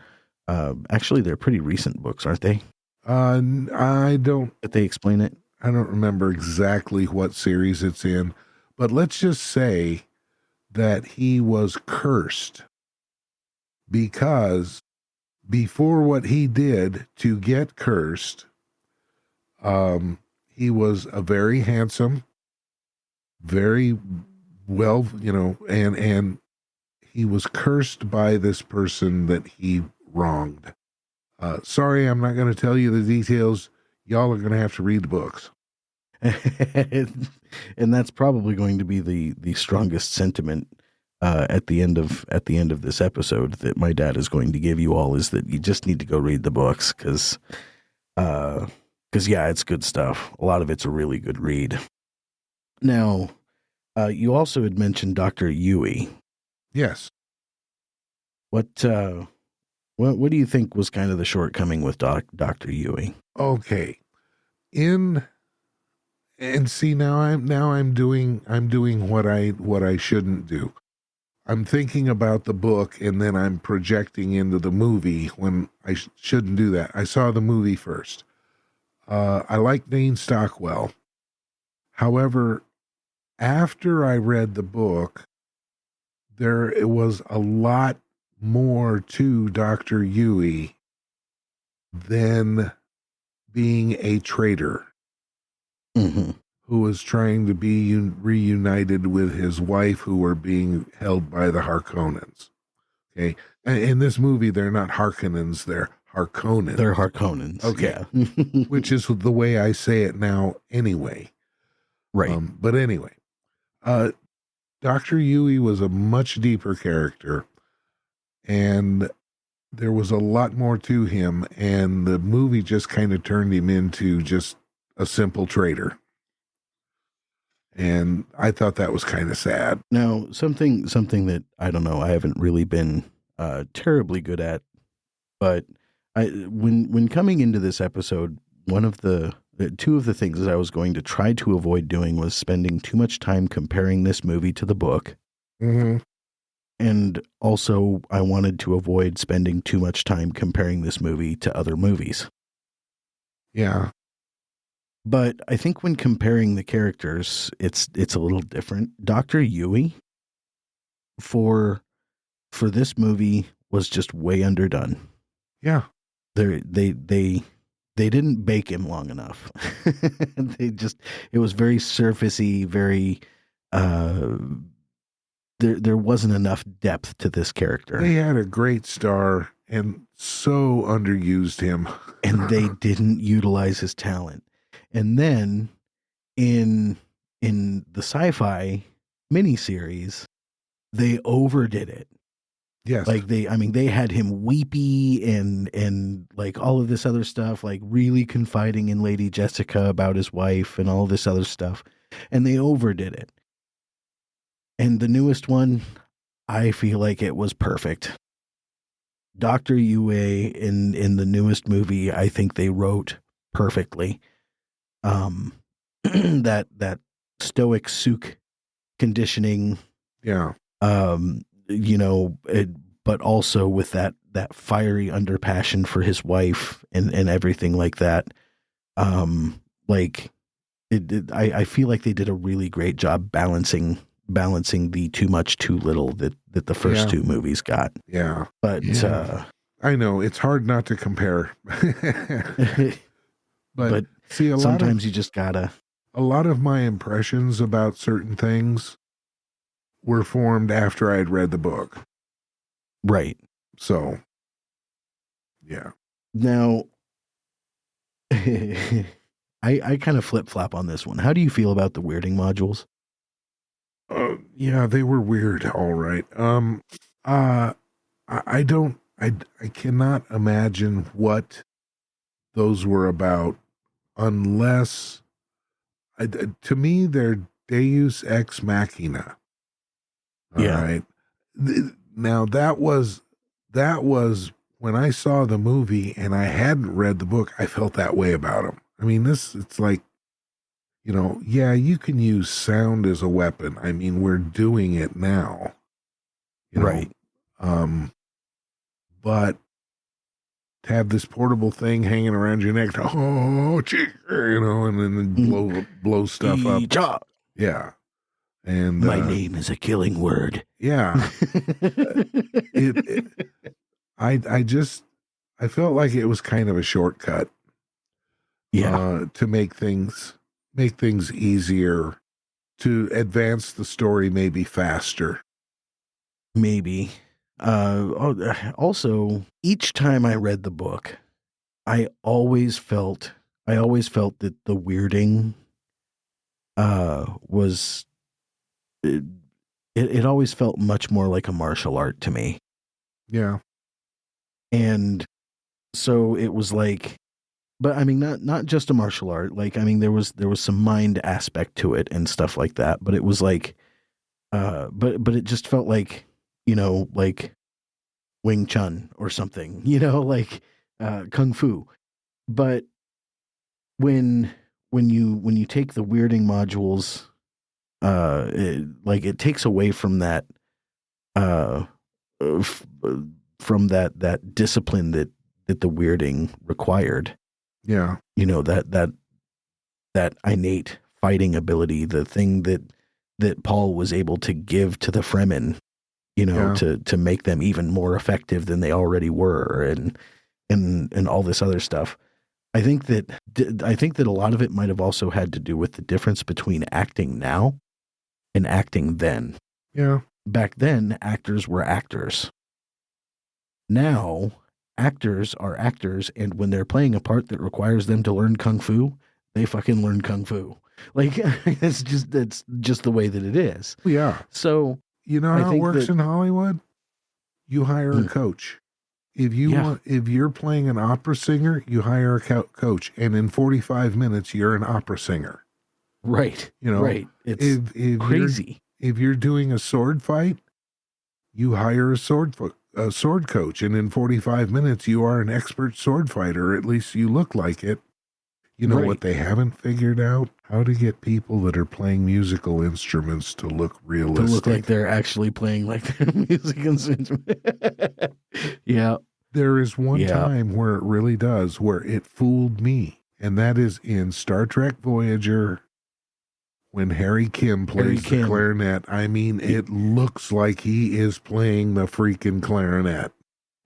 Actually, they're pretty recent books, aren't they? I don't. That they explain it. I don't remember exactly what series it's in, but let's just say that he was cursed because before what he did to get cursed, he was a very handsome, very well, and he was cursed by this person that he wronged. Sorry, I'm not going to tell you the details. Y'all are going to have to read the books. And that's probably going to be the strongest sentiment at the end of this episode that my dad is going to give you all, is that you just need to go read the books because yeah, it's good stuff. A lot of it's a really good read. Now, you also had mentioned Dr. Yui. Yes. What do you think was kind of the shortcoming with Dr. Yui? Okay. And see, now I'm doing what I shouldn't do. I'm thinking about the book and then I'm projecting into the movie when I shouldn't do that. I saw the movie first. I like Dane Stockwell. However, after I read the book, it was a lot more to Dr. Yui than being a traitor. Mm-hmm. Who was trying to be reunited with his wife, who were being held by the Harkonnens. Okay, in this movie, they're not Harkonnens; they're Harkonnens. They're Harkonnens. Okay, yeah. which is the way I say it now, anyway. Right. But anyway, Dr. Yui was a much deeper character, and there was a lot more to him, and the movie just kind of turned him into just a simple traitor. And I thought that was kind of sad. Now, something that I don't know, I haven't really been terribly good at, but when coming into this episode, one of two of the things that I was going to try to avoid doing was spending too much time comparing this movie to the book. Mm-hmm. And also, I wanted to avoid spending too much time comparing this movie to other movies. Yeah. But I think when comparing the characters, it's a little different. Dr. Yui for this movie was just way underdone. Yeah. They didn't bake him long enough. It was very surfacey, very there wasn't enough depth to this character. They had a great star and so underused him. And they didn't utilize his talent. And then in the sci-fi miniseries, they overdid it. Yes. Like they had him weepy and like all of this other stuff, like really confiding in Lady Jessica about his wife and all this other stuff. And they overdid it. And the newest one, I feel like it was perfect. Dr. Yue in the newest movie, I think they wrote perfectly. That stoic souk conditioning. Yeah. But also with that fiery underpassion for his wife and everything like that. I feel like they did a really great job balancing the too much, too little that the first two movies got. Yeah. But I know it's hard not to compare. but see, sometimes you just gotta. A lot of my impressions about certain things were formed after I had read the book. Right. So, yeah. Now, I kind of flip-flop on this one. How do you feel about the weirding modules? Yeah, they were weird. All right. I cannot imagine what those were about unless, to me, they're Deus ex machina. All Yeah. right. Now that was when I saw the movie and I hadn't read the book, I felt that way about him. I mean, it's like, yeah, you can use sound as a weapon. I mean, we're doing it now, Right. But to have this portable thing hanging around your neck, and then blow stuff up. Eecha. Yeah. And My name is a killing word. yeah, I felt like it was kind of a shortcut. Yeah. To make things easier, to advance the story maybe faster. Maybe. Also, each time I read the book, I always felt that the weirding was it always felt much more like a martial art to me. Yeah. And so it was like, but I mean, not just a martial art. Like, I mean, there was some mind aspect to it and stuff like that. But it was like, but it just felt like, like Wing Chun or something, like Kung Fu. But when you take the weirding modules, it takes away from that, from that discipline that the weirding required. Yeah. That innate fighting ability, the thing that Paul was able to give to the Fremen, to make them even more effective than they already were, and all this other stuff. I think that a lot of it might have also had to do with the difference between acting now and acting then. Yeah. Back then, actors were actors. Now, actors are actors, and when they're playing a part that requires them to learn Kung Fu, they fucking learn Kung Fu. Like, that's just the way that it is. Yeah. So, you know how it works in Hollywood? You hire a coach. If you're playing an opera singer, you hire a coach, and in 45 minutes, you're an opera singer. Right. Right. It's if crazy. If you're doing a sword fight, you hire a sword coach, and in 45 minutes, you are an expert sword fighter. Or at least you look like it. You know what they haven't figured out? How to get people that are playing musical instruments to look realistic. To look like they're actually playing like their music instrument. Yeah. There is one time where it really does, where it fooled me. And that is in Star Trek Voyager, when Harry Kim plays the clarinet. I mean, it looks like he is playing the freaking clarinet.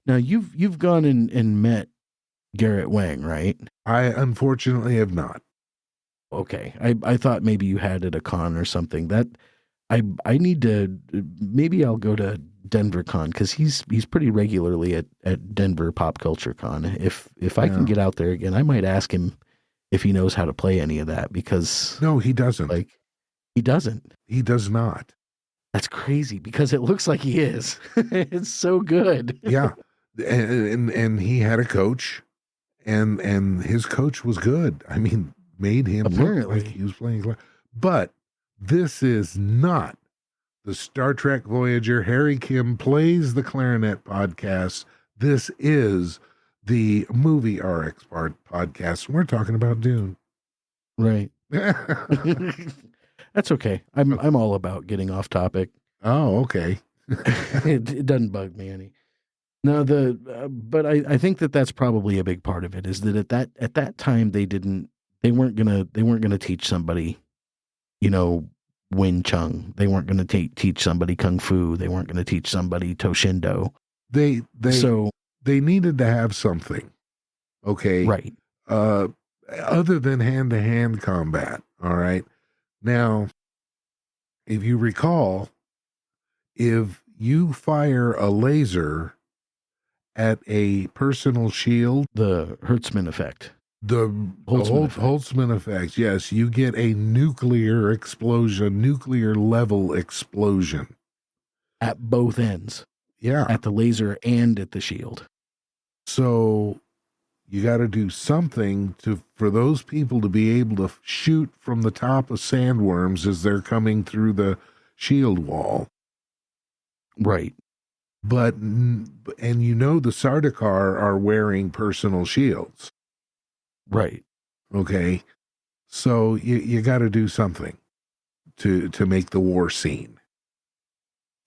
Now, you've gone and met Garrett Wang, right? I unfortunately have not. Okay. I thought maybe you had at a con or something. That I need to, maybe I'll go to Denver Con, because he's pretty regularly at Denver Pop Culture Con. If I can get out there again, I might ask him if he knows how to play any of that, because no, he doesn't. Like, he doesn't. He does not. That's crazy, because it looks like he is. It's so good. Yeah. And he had a coach, and his coach was good. I mean, made him look like he was playing. But this is not the Star Trek Voyager Harry Kim plays the clarinet podcast. This is the Movie RX podcast. We're talking about Dune. Right. That's okay. I'm all about getting off topic. Oh, okay. It doesn't bug me any. No, but I think that's probably a big part of it, is that at that time they weren't gonna teach somebody, Wing Chun. They weren't gonna teach somebody Kung Fu. They weren't gonna teach somebody Toshindo. They needed to have something. Okay. Right. Other than hand-to-hand combat. All right. Now, if you recall, if you fire a laser at a personal shield, the Hertzman effect. The Holtzman effect, yes, you get a nuclear explosion, nuclear level explosion. At both ends. Yeah. At the laser and at the shield. So you got to do something for those people to be able to shoot from the top of sandworms as they're coming through the shield wall. Right. But, and you know, the Sardaukar are wearing personal shields. Right. Okay. So you got to do something to make the war scene.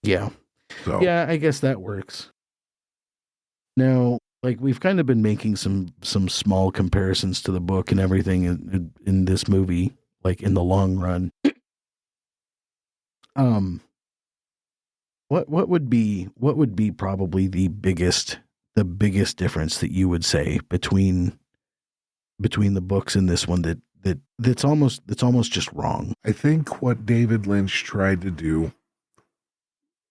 Yeah. So Yeah, I guess that works. Now, like we've kind of been making some small comparisons to the book and everything in this movie, like in the long run. Um, what would be probably the biggest difference that you would say between the books and this one that's almost just wrong? I think what David Lynch tried to do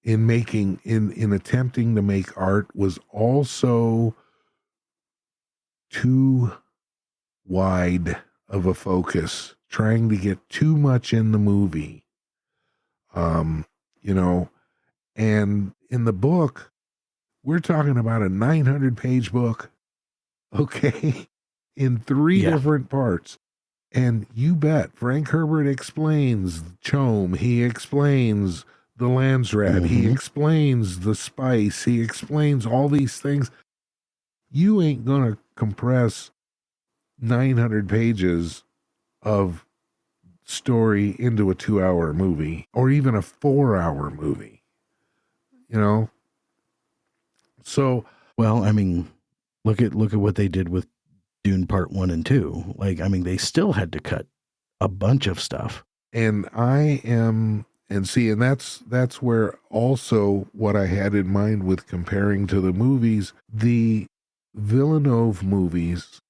in making in attempting to make art was also too wide of a focus, trying to get too much in the movie. You know, and in the book, we're talking about a 900-page book, okay, in three Yeah. different parts. And you bet, Frank Herbert explains Chome, he explains the Landsrat, he explains the spice, he explains all these things. You ain't gonna compress 900 pages of story into a 2-hour movie or even a 4-hour movie, you know? So, Well, I mean, look at what they did with Dune Part 1 and 2. Like, I mean, they still had to cut a bunch of stuff. and that's where also what I had in mind with comparing to the movies. The Villeneuve movies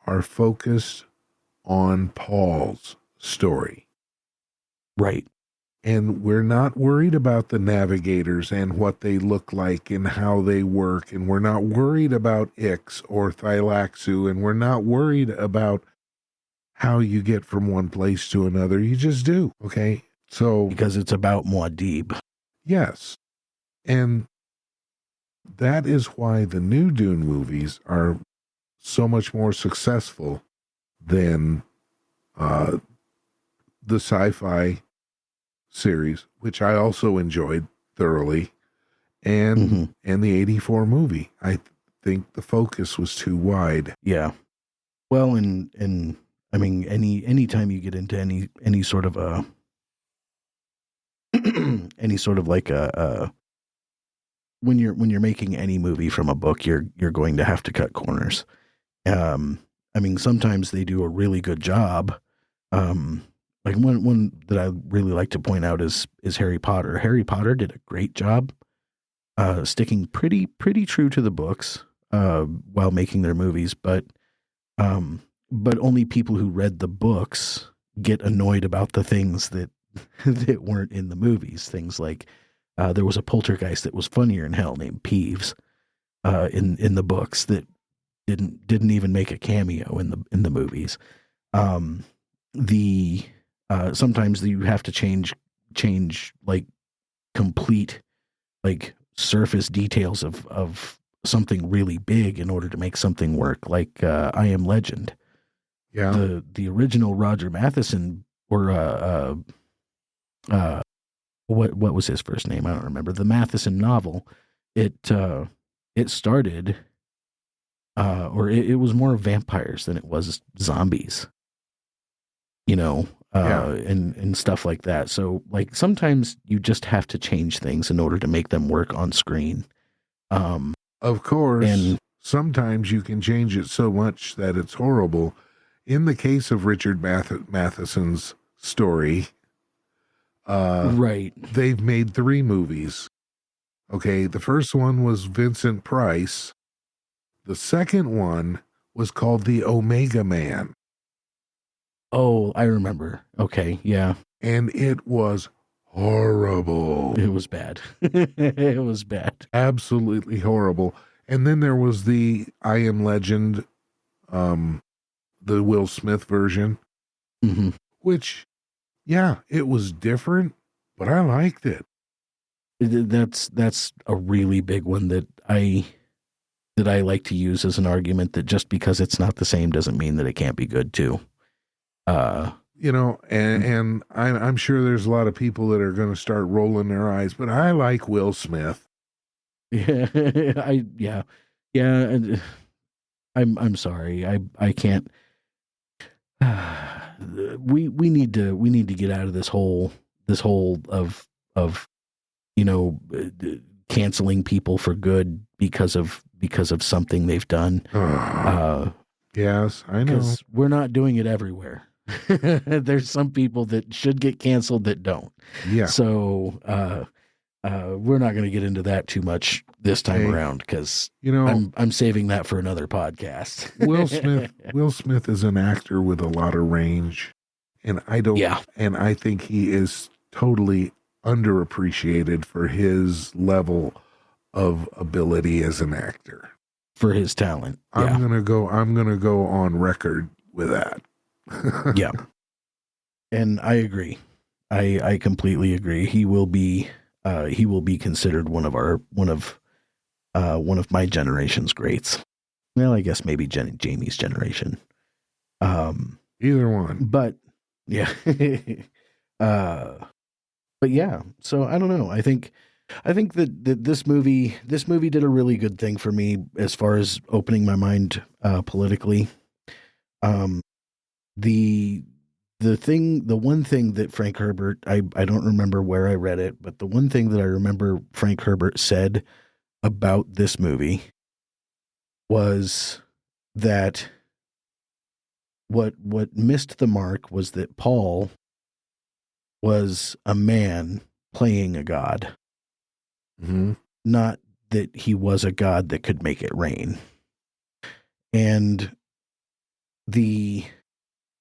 are focused on Paul's story. Right. And we're not worried about the navigators and what they look like and how they work. And we're not worried about Ix or Thylaxu. And we're not worried about how you get from one place to another. You just do. Okay. So, Because it's about Muad'Dib. yes. And that is why the new Dune movies are so much more successful than the sci-fi series, which I also enjoyed thoroughly, and the 84 movie. I think the focus was too wide. Yeah. Well, and I mean, any time you get into any sort of a any sort of like a when you're making any movie from a book, you're going to have to cut corners. I mean, sometimes they do a really good job. Like one that I really like to point out is Harry Potter. Harry Potter did a great job sticking pretty true to the books while making their movies, but only people who read the books get annoyed about the things that that weren't in the movies. Things like there was a poltergeist that was funnier in hell named Peeves in the books that didn't even make a cameo in the movies. Sometimes you have to change like complete like surface details of something really big in order to make something work. Like I Am Legend. Yeah. The original Roger Matheson or what was his first name? I don't remember. The Matheson novel. It started or it was more vampires than it was zombies. You know, and stuff like that. So like sometimes you just have to change things in order to make them work on screen. Of course, and sometimes you can change it so much that it's horrible. In the case of Richard Matheson's story, right, they've made 3 movies. Okay, the first one was Vincent Price. The second one was called The Omega Man. Oh, I remember. Okay, yeah. And it was horrible. It was bad. It was bad. Absolutely horrible. And then there was the I Am Legend, the Will Smith version, which, yeah, it was different, but I liked it. That's a really big one that I like to use as an argument that just because it's not the same doesn't mean that it can't be good too. and I'm sure there's a lot of people that are going to start rolling their eyes, but I like Will Smith. Yeah, yeah. I'm sorry. I can't. We need to get out of this hole of canceling people for good because of something they've done. Yes, I know. Because we're not doing it everywhere. There's some people that should get canceled that don't. Yeah. So we're not going to get into that too much this time around, because I'm saving that for another podcast. Will Smith is an actor with a lot of range, and and I think he is totally underappreciated for his level of ability as an actor, for his talent. I'm gonna go on record with that. Yeah, and I agree. I completely agree. He will be considered one of my generation's greats. Well, I guess maybe Jamie's generation. Either one. But yeah. But yeah, so I don't know. I think that this movie did a really good thing for me as far as opening my mind politically. The one thing that Frank Herbert, I don't remember where I read it, but the one thing that I remember Frank Herbert said about this movie was that what missed the mark was that Paul was a man playing a god. Mm-hmm. Not that he was a god that could make it rain. And the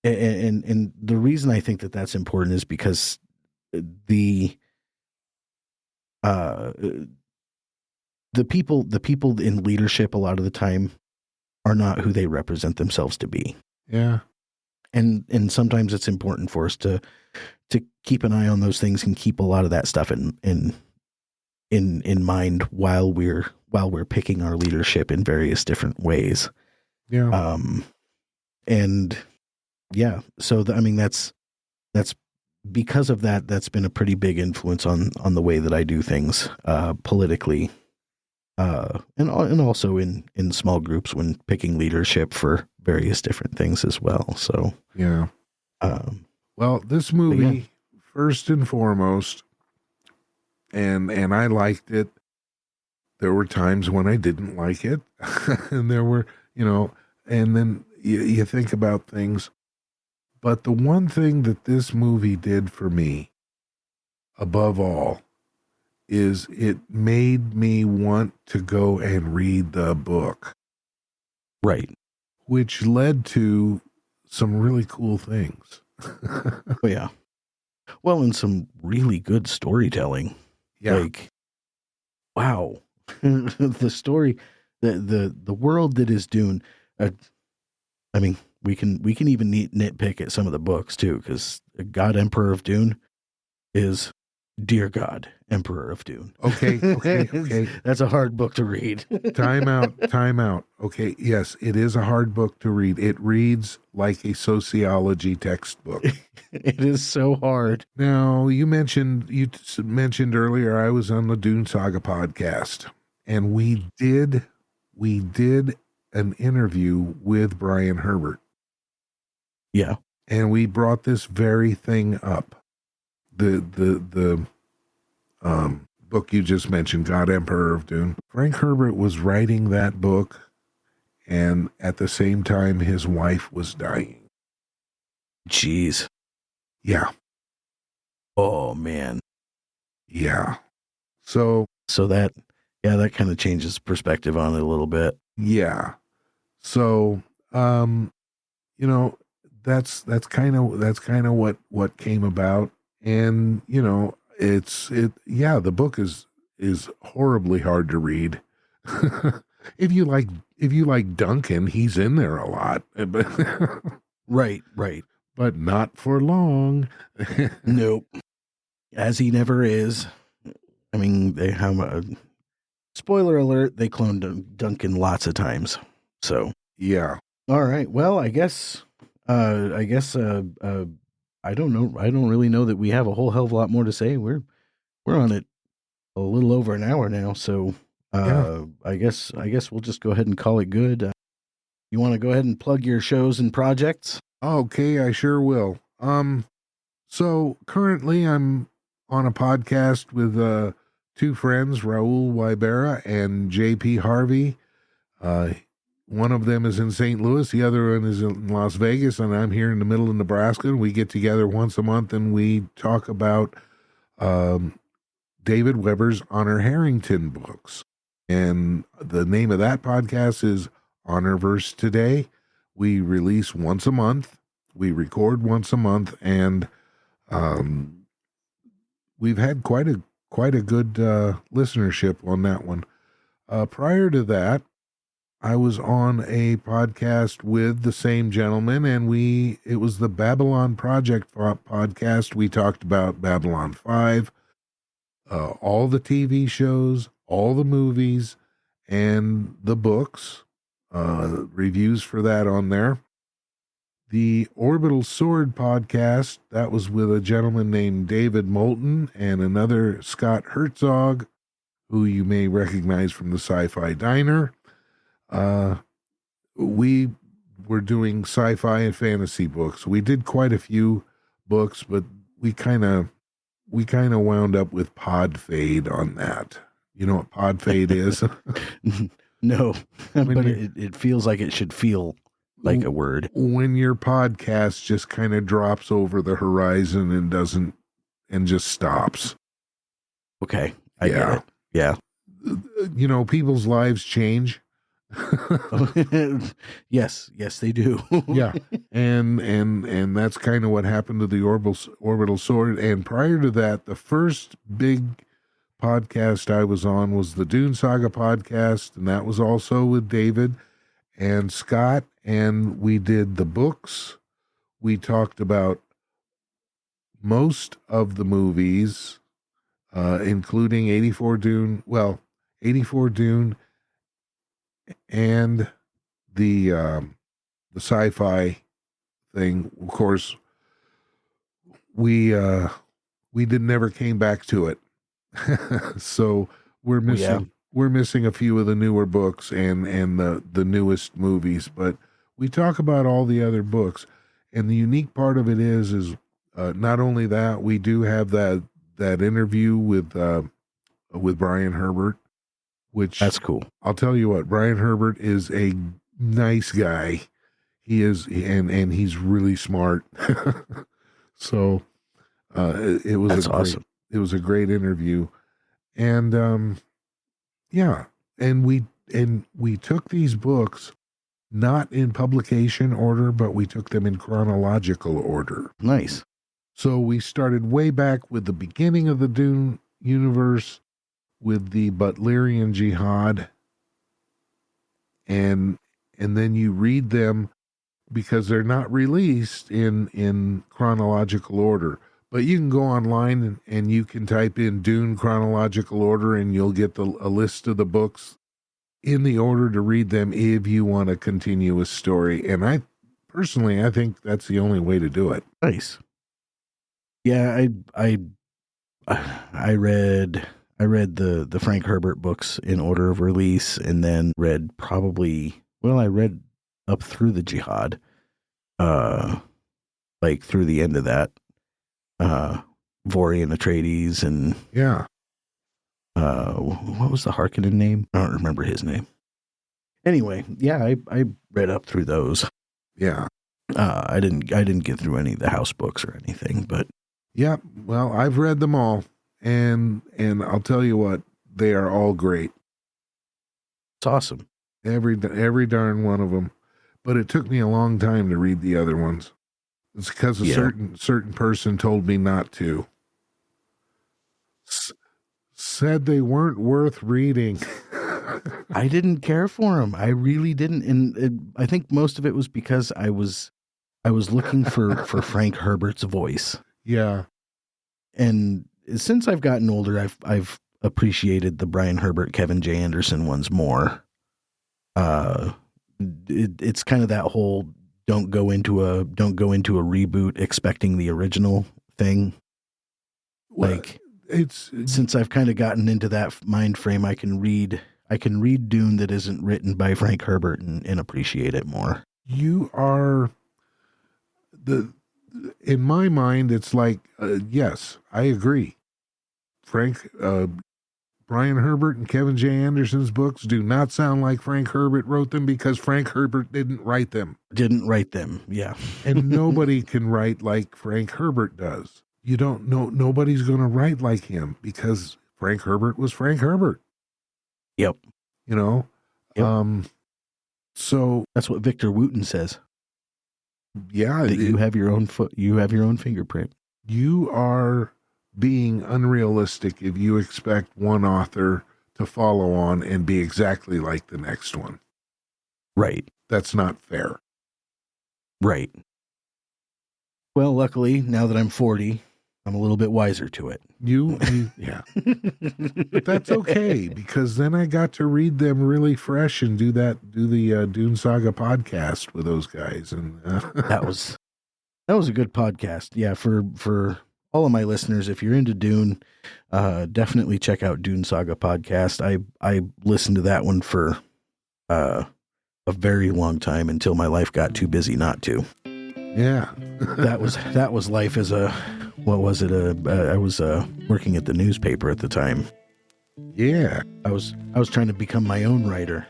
reason I think that that's important is because the people in leadership a lot of the time are not who they represent themselves to be. Yeah. And sometimes it's important for us to keep an eye on those things and keep a lot of that stuff in mind while we're picking our leadership in various different ways. Yeah. And yeah, so that's because of that. That's been a pretty big influence on the way that I do things politically, and also in small groups when picking leadership for various different things as well. So yeah. Well, this movie, first and foremost, and I liked it. There were times when I didn't like it, and there were, and then you think about things. But the one thing that this movie did for me, above all, is it made me want to go and read the book. Right. Which led to some really cool things. Oh, yeah. Well, and some really good storytelling. Yeah. Like, wow. The story, the world that is Dune. I mean, we can even nitpick at some of the books too, because God Emperor of Dune is Dear God Emperor of Dune. Okay. That's a hard book to read. Time out. Okay, yes, it is a hard book to read. It reads like a sociology textbook. It is so hard. Now, you mentioned earlier I was on the Dune Saga podcast, and we did an interview with Brian Herbert. Yeah. And we brought this very thing up. The book you just mentioned, God Emperor of Dune. Frank Herbert was writing that book, and at the same time his wife was dying. Jeez. Yeah. Oh man. Yeah. So that kind of changes perspective on it a little bit. Yeah. So that's kind of what came about. And the book is horribly hard to read. if you like Duncan, he's in there a lot. Right. But not for long. Nope. As he never is. I mean, they have a spoiler alert, they cloned Duncan lots of times. So yeah. All right. Well, I guess I don't know. I don't really know that we have a whole hell of a lot more to say. We're on it a little over an hour now, so Yeah. I guess we'll just go ahead and call it good. You want to go ahead and plug your shows and projects? Okay, I sure will. So currently I'm on a podcast with two friends, Raul Wybera and JP Harvey. One of them is in St. Louis, the other one is in Las Vegas, and I'm here in the middle of Nebraska. And we get together once a month and we talk about David Weber's Honor Harrington books. And the name of that podcast is Honor Verse Today. We release once a month. We record once a month, and we've had quite a good listenership on that one. Prior to that, I was on a podcast with the same gentleman, and it was the Babylon Project podcast. We talked about Babylon 5, all the TV shows, all the movies, and the books, reviews for that on there. The Orbital Sword podcast, that was with a gentleman named David Moulton and another Scott Herzog, who you may recognize from the Sci-Fi Diner. We were doing sci-fi and fantasy books. We did quite a few books, but we kind of wound up with pod fade on that. You know what pod fade is? No, but it feels like it should feel like a word. When your podcast just kind of drops over the horizon and just stops. Okay. I get it. Yeah. You know, people's lives change. Yes, they do. Yeah. And that's kind of what happened to the Orbital Sword. And prior to that, the first big podcast I was on was the Dune Saga podcast, and that was also with David and Scott, and we did the books. We talked about most of the movies, including 84 Dune and the sci-fi thing. Of course, we never came back to it. So we're missing a few of the newer books and the newest movies, but we talk about all the other books. And the unique part of it is not only that, we do have that interview with Brian Herbert, which that's cool. I'll tell you what, Brian Herbert is a nice guy. He is, and he's really smart. So that's awesome. It was a great interview. And and we took these books not in publication order, but we took them in chronological order. Nice. So we started way back with the beginning of the Dune universe with the Butlerian Jihad, and then you read them because they're not released in chronological order. But you can go online and you can type in Dune chronological order, and you'll get a list of the books in the order to read them if you want a continuous story. And I think that's the only way to do it. Nice. Yeah, I read the Frank Herbert books in order of release, and then read I read up through the Jihad, like through the end of that. Vori and Atreides, and what was the Harkonnen name? I don't remember his name. Anyway, yeah, I read up through those. Yeah. I didn't get through any of the house books or anything, but yeah, well, I've read them all, and I'll tell you what, they are all great. It's awesome. Every darn one of them. But it took me a long time to read the other ones. It's because a certain person told me not to. Said they weren't worth reading. I didn't care for them. I really didn't, and I think most of it was because I was looking for Frank Herbert's voice. Yeah, and since I've gotten older, I've appreciated the Brian Herbert, Kevin J. Anderson ones more. It's kind of that whole don't go into a reboot expecting the original thing. Like, it's since I've kind of gotten into that mind frame, I can read Dune that isn't written by Frank Herbert and appreciate it more. You are in my mind, it's like, yes, I agree. Brian Herbert and Kevin J. Anderson's books do not sound like Frank Herbert wrote them because Frank Herbert didn't write them. Yeah. And nobody can write like Frank Herbert does. You don't know, nobody's going to write like him because Frank Herbert was Frank Herbert. Yep. You know? Yep. So that's what Victor Wooten says. Yeah. That you have your own fingerprint. You are being unrealistic if you expect one author to follow on and be exactly like the next one. Right. That's not fair. Right. Well, luckily, now that I'm 40, I'm a little bit wiser to it. Yeah. But that's okay, because then I got to read them really fresh and do the Dune Saga podcast with those guys. And that was a good podcast. Yeah. For all of my listeners, if you're into Dune, definitely check out Dune Saga podcast. I listened to that one for a very long time until my life got too busy not to. Yeah. that was life as a, what was it? I was working at the newspaper at the time. Yeah. I was trying to become my own writer.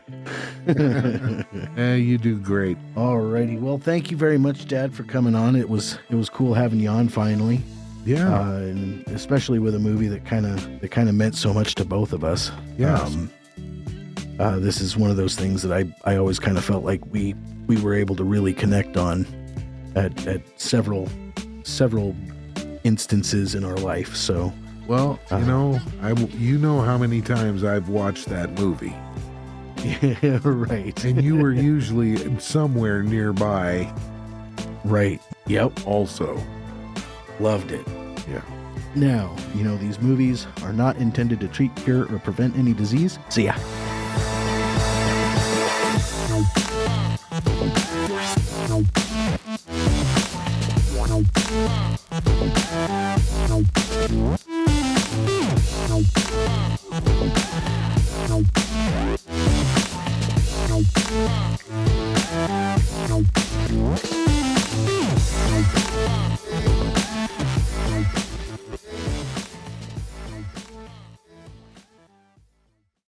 You do great. Alrighty. Well, thank you very much, Dad, for coming on. It was cool having you on finally. Yeah. And especially with a movie that kind of meant so much to both of us. Yes. This is one of those things that I always kind of felt like we were able to really connect on at several instances in our life. So, well, you know how many times I've watched that movie. Yeah, right. And you were usually somewhere nearby. Right. Yep. Also. Loved it. Yeah. Now, these movies are not intended to treat, cure, or prevent any disease. See ya.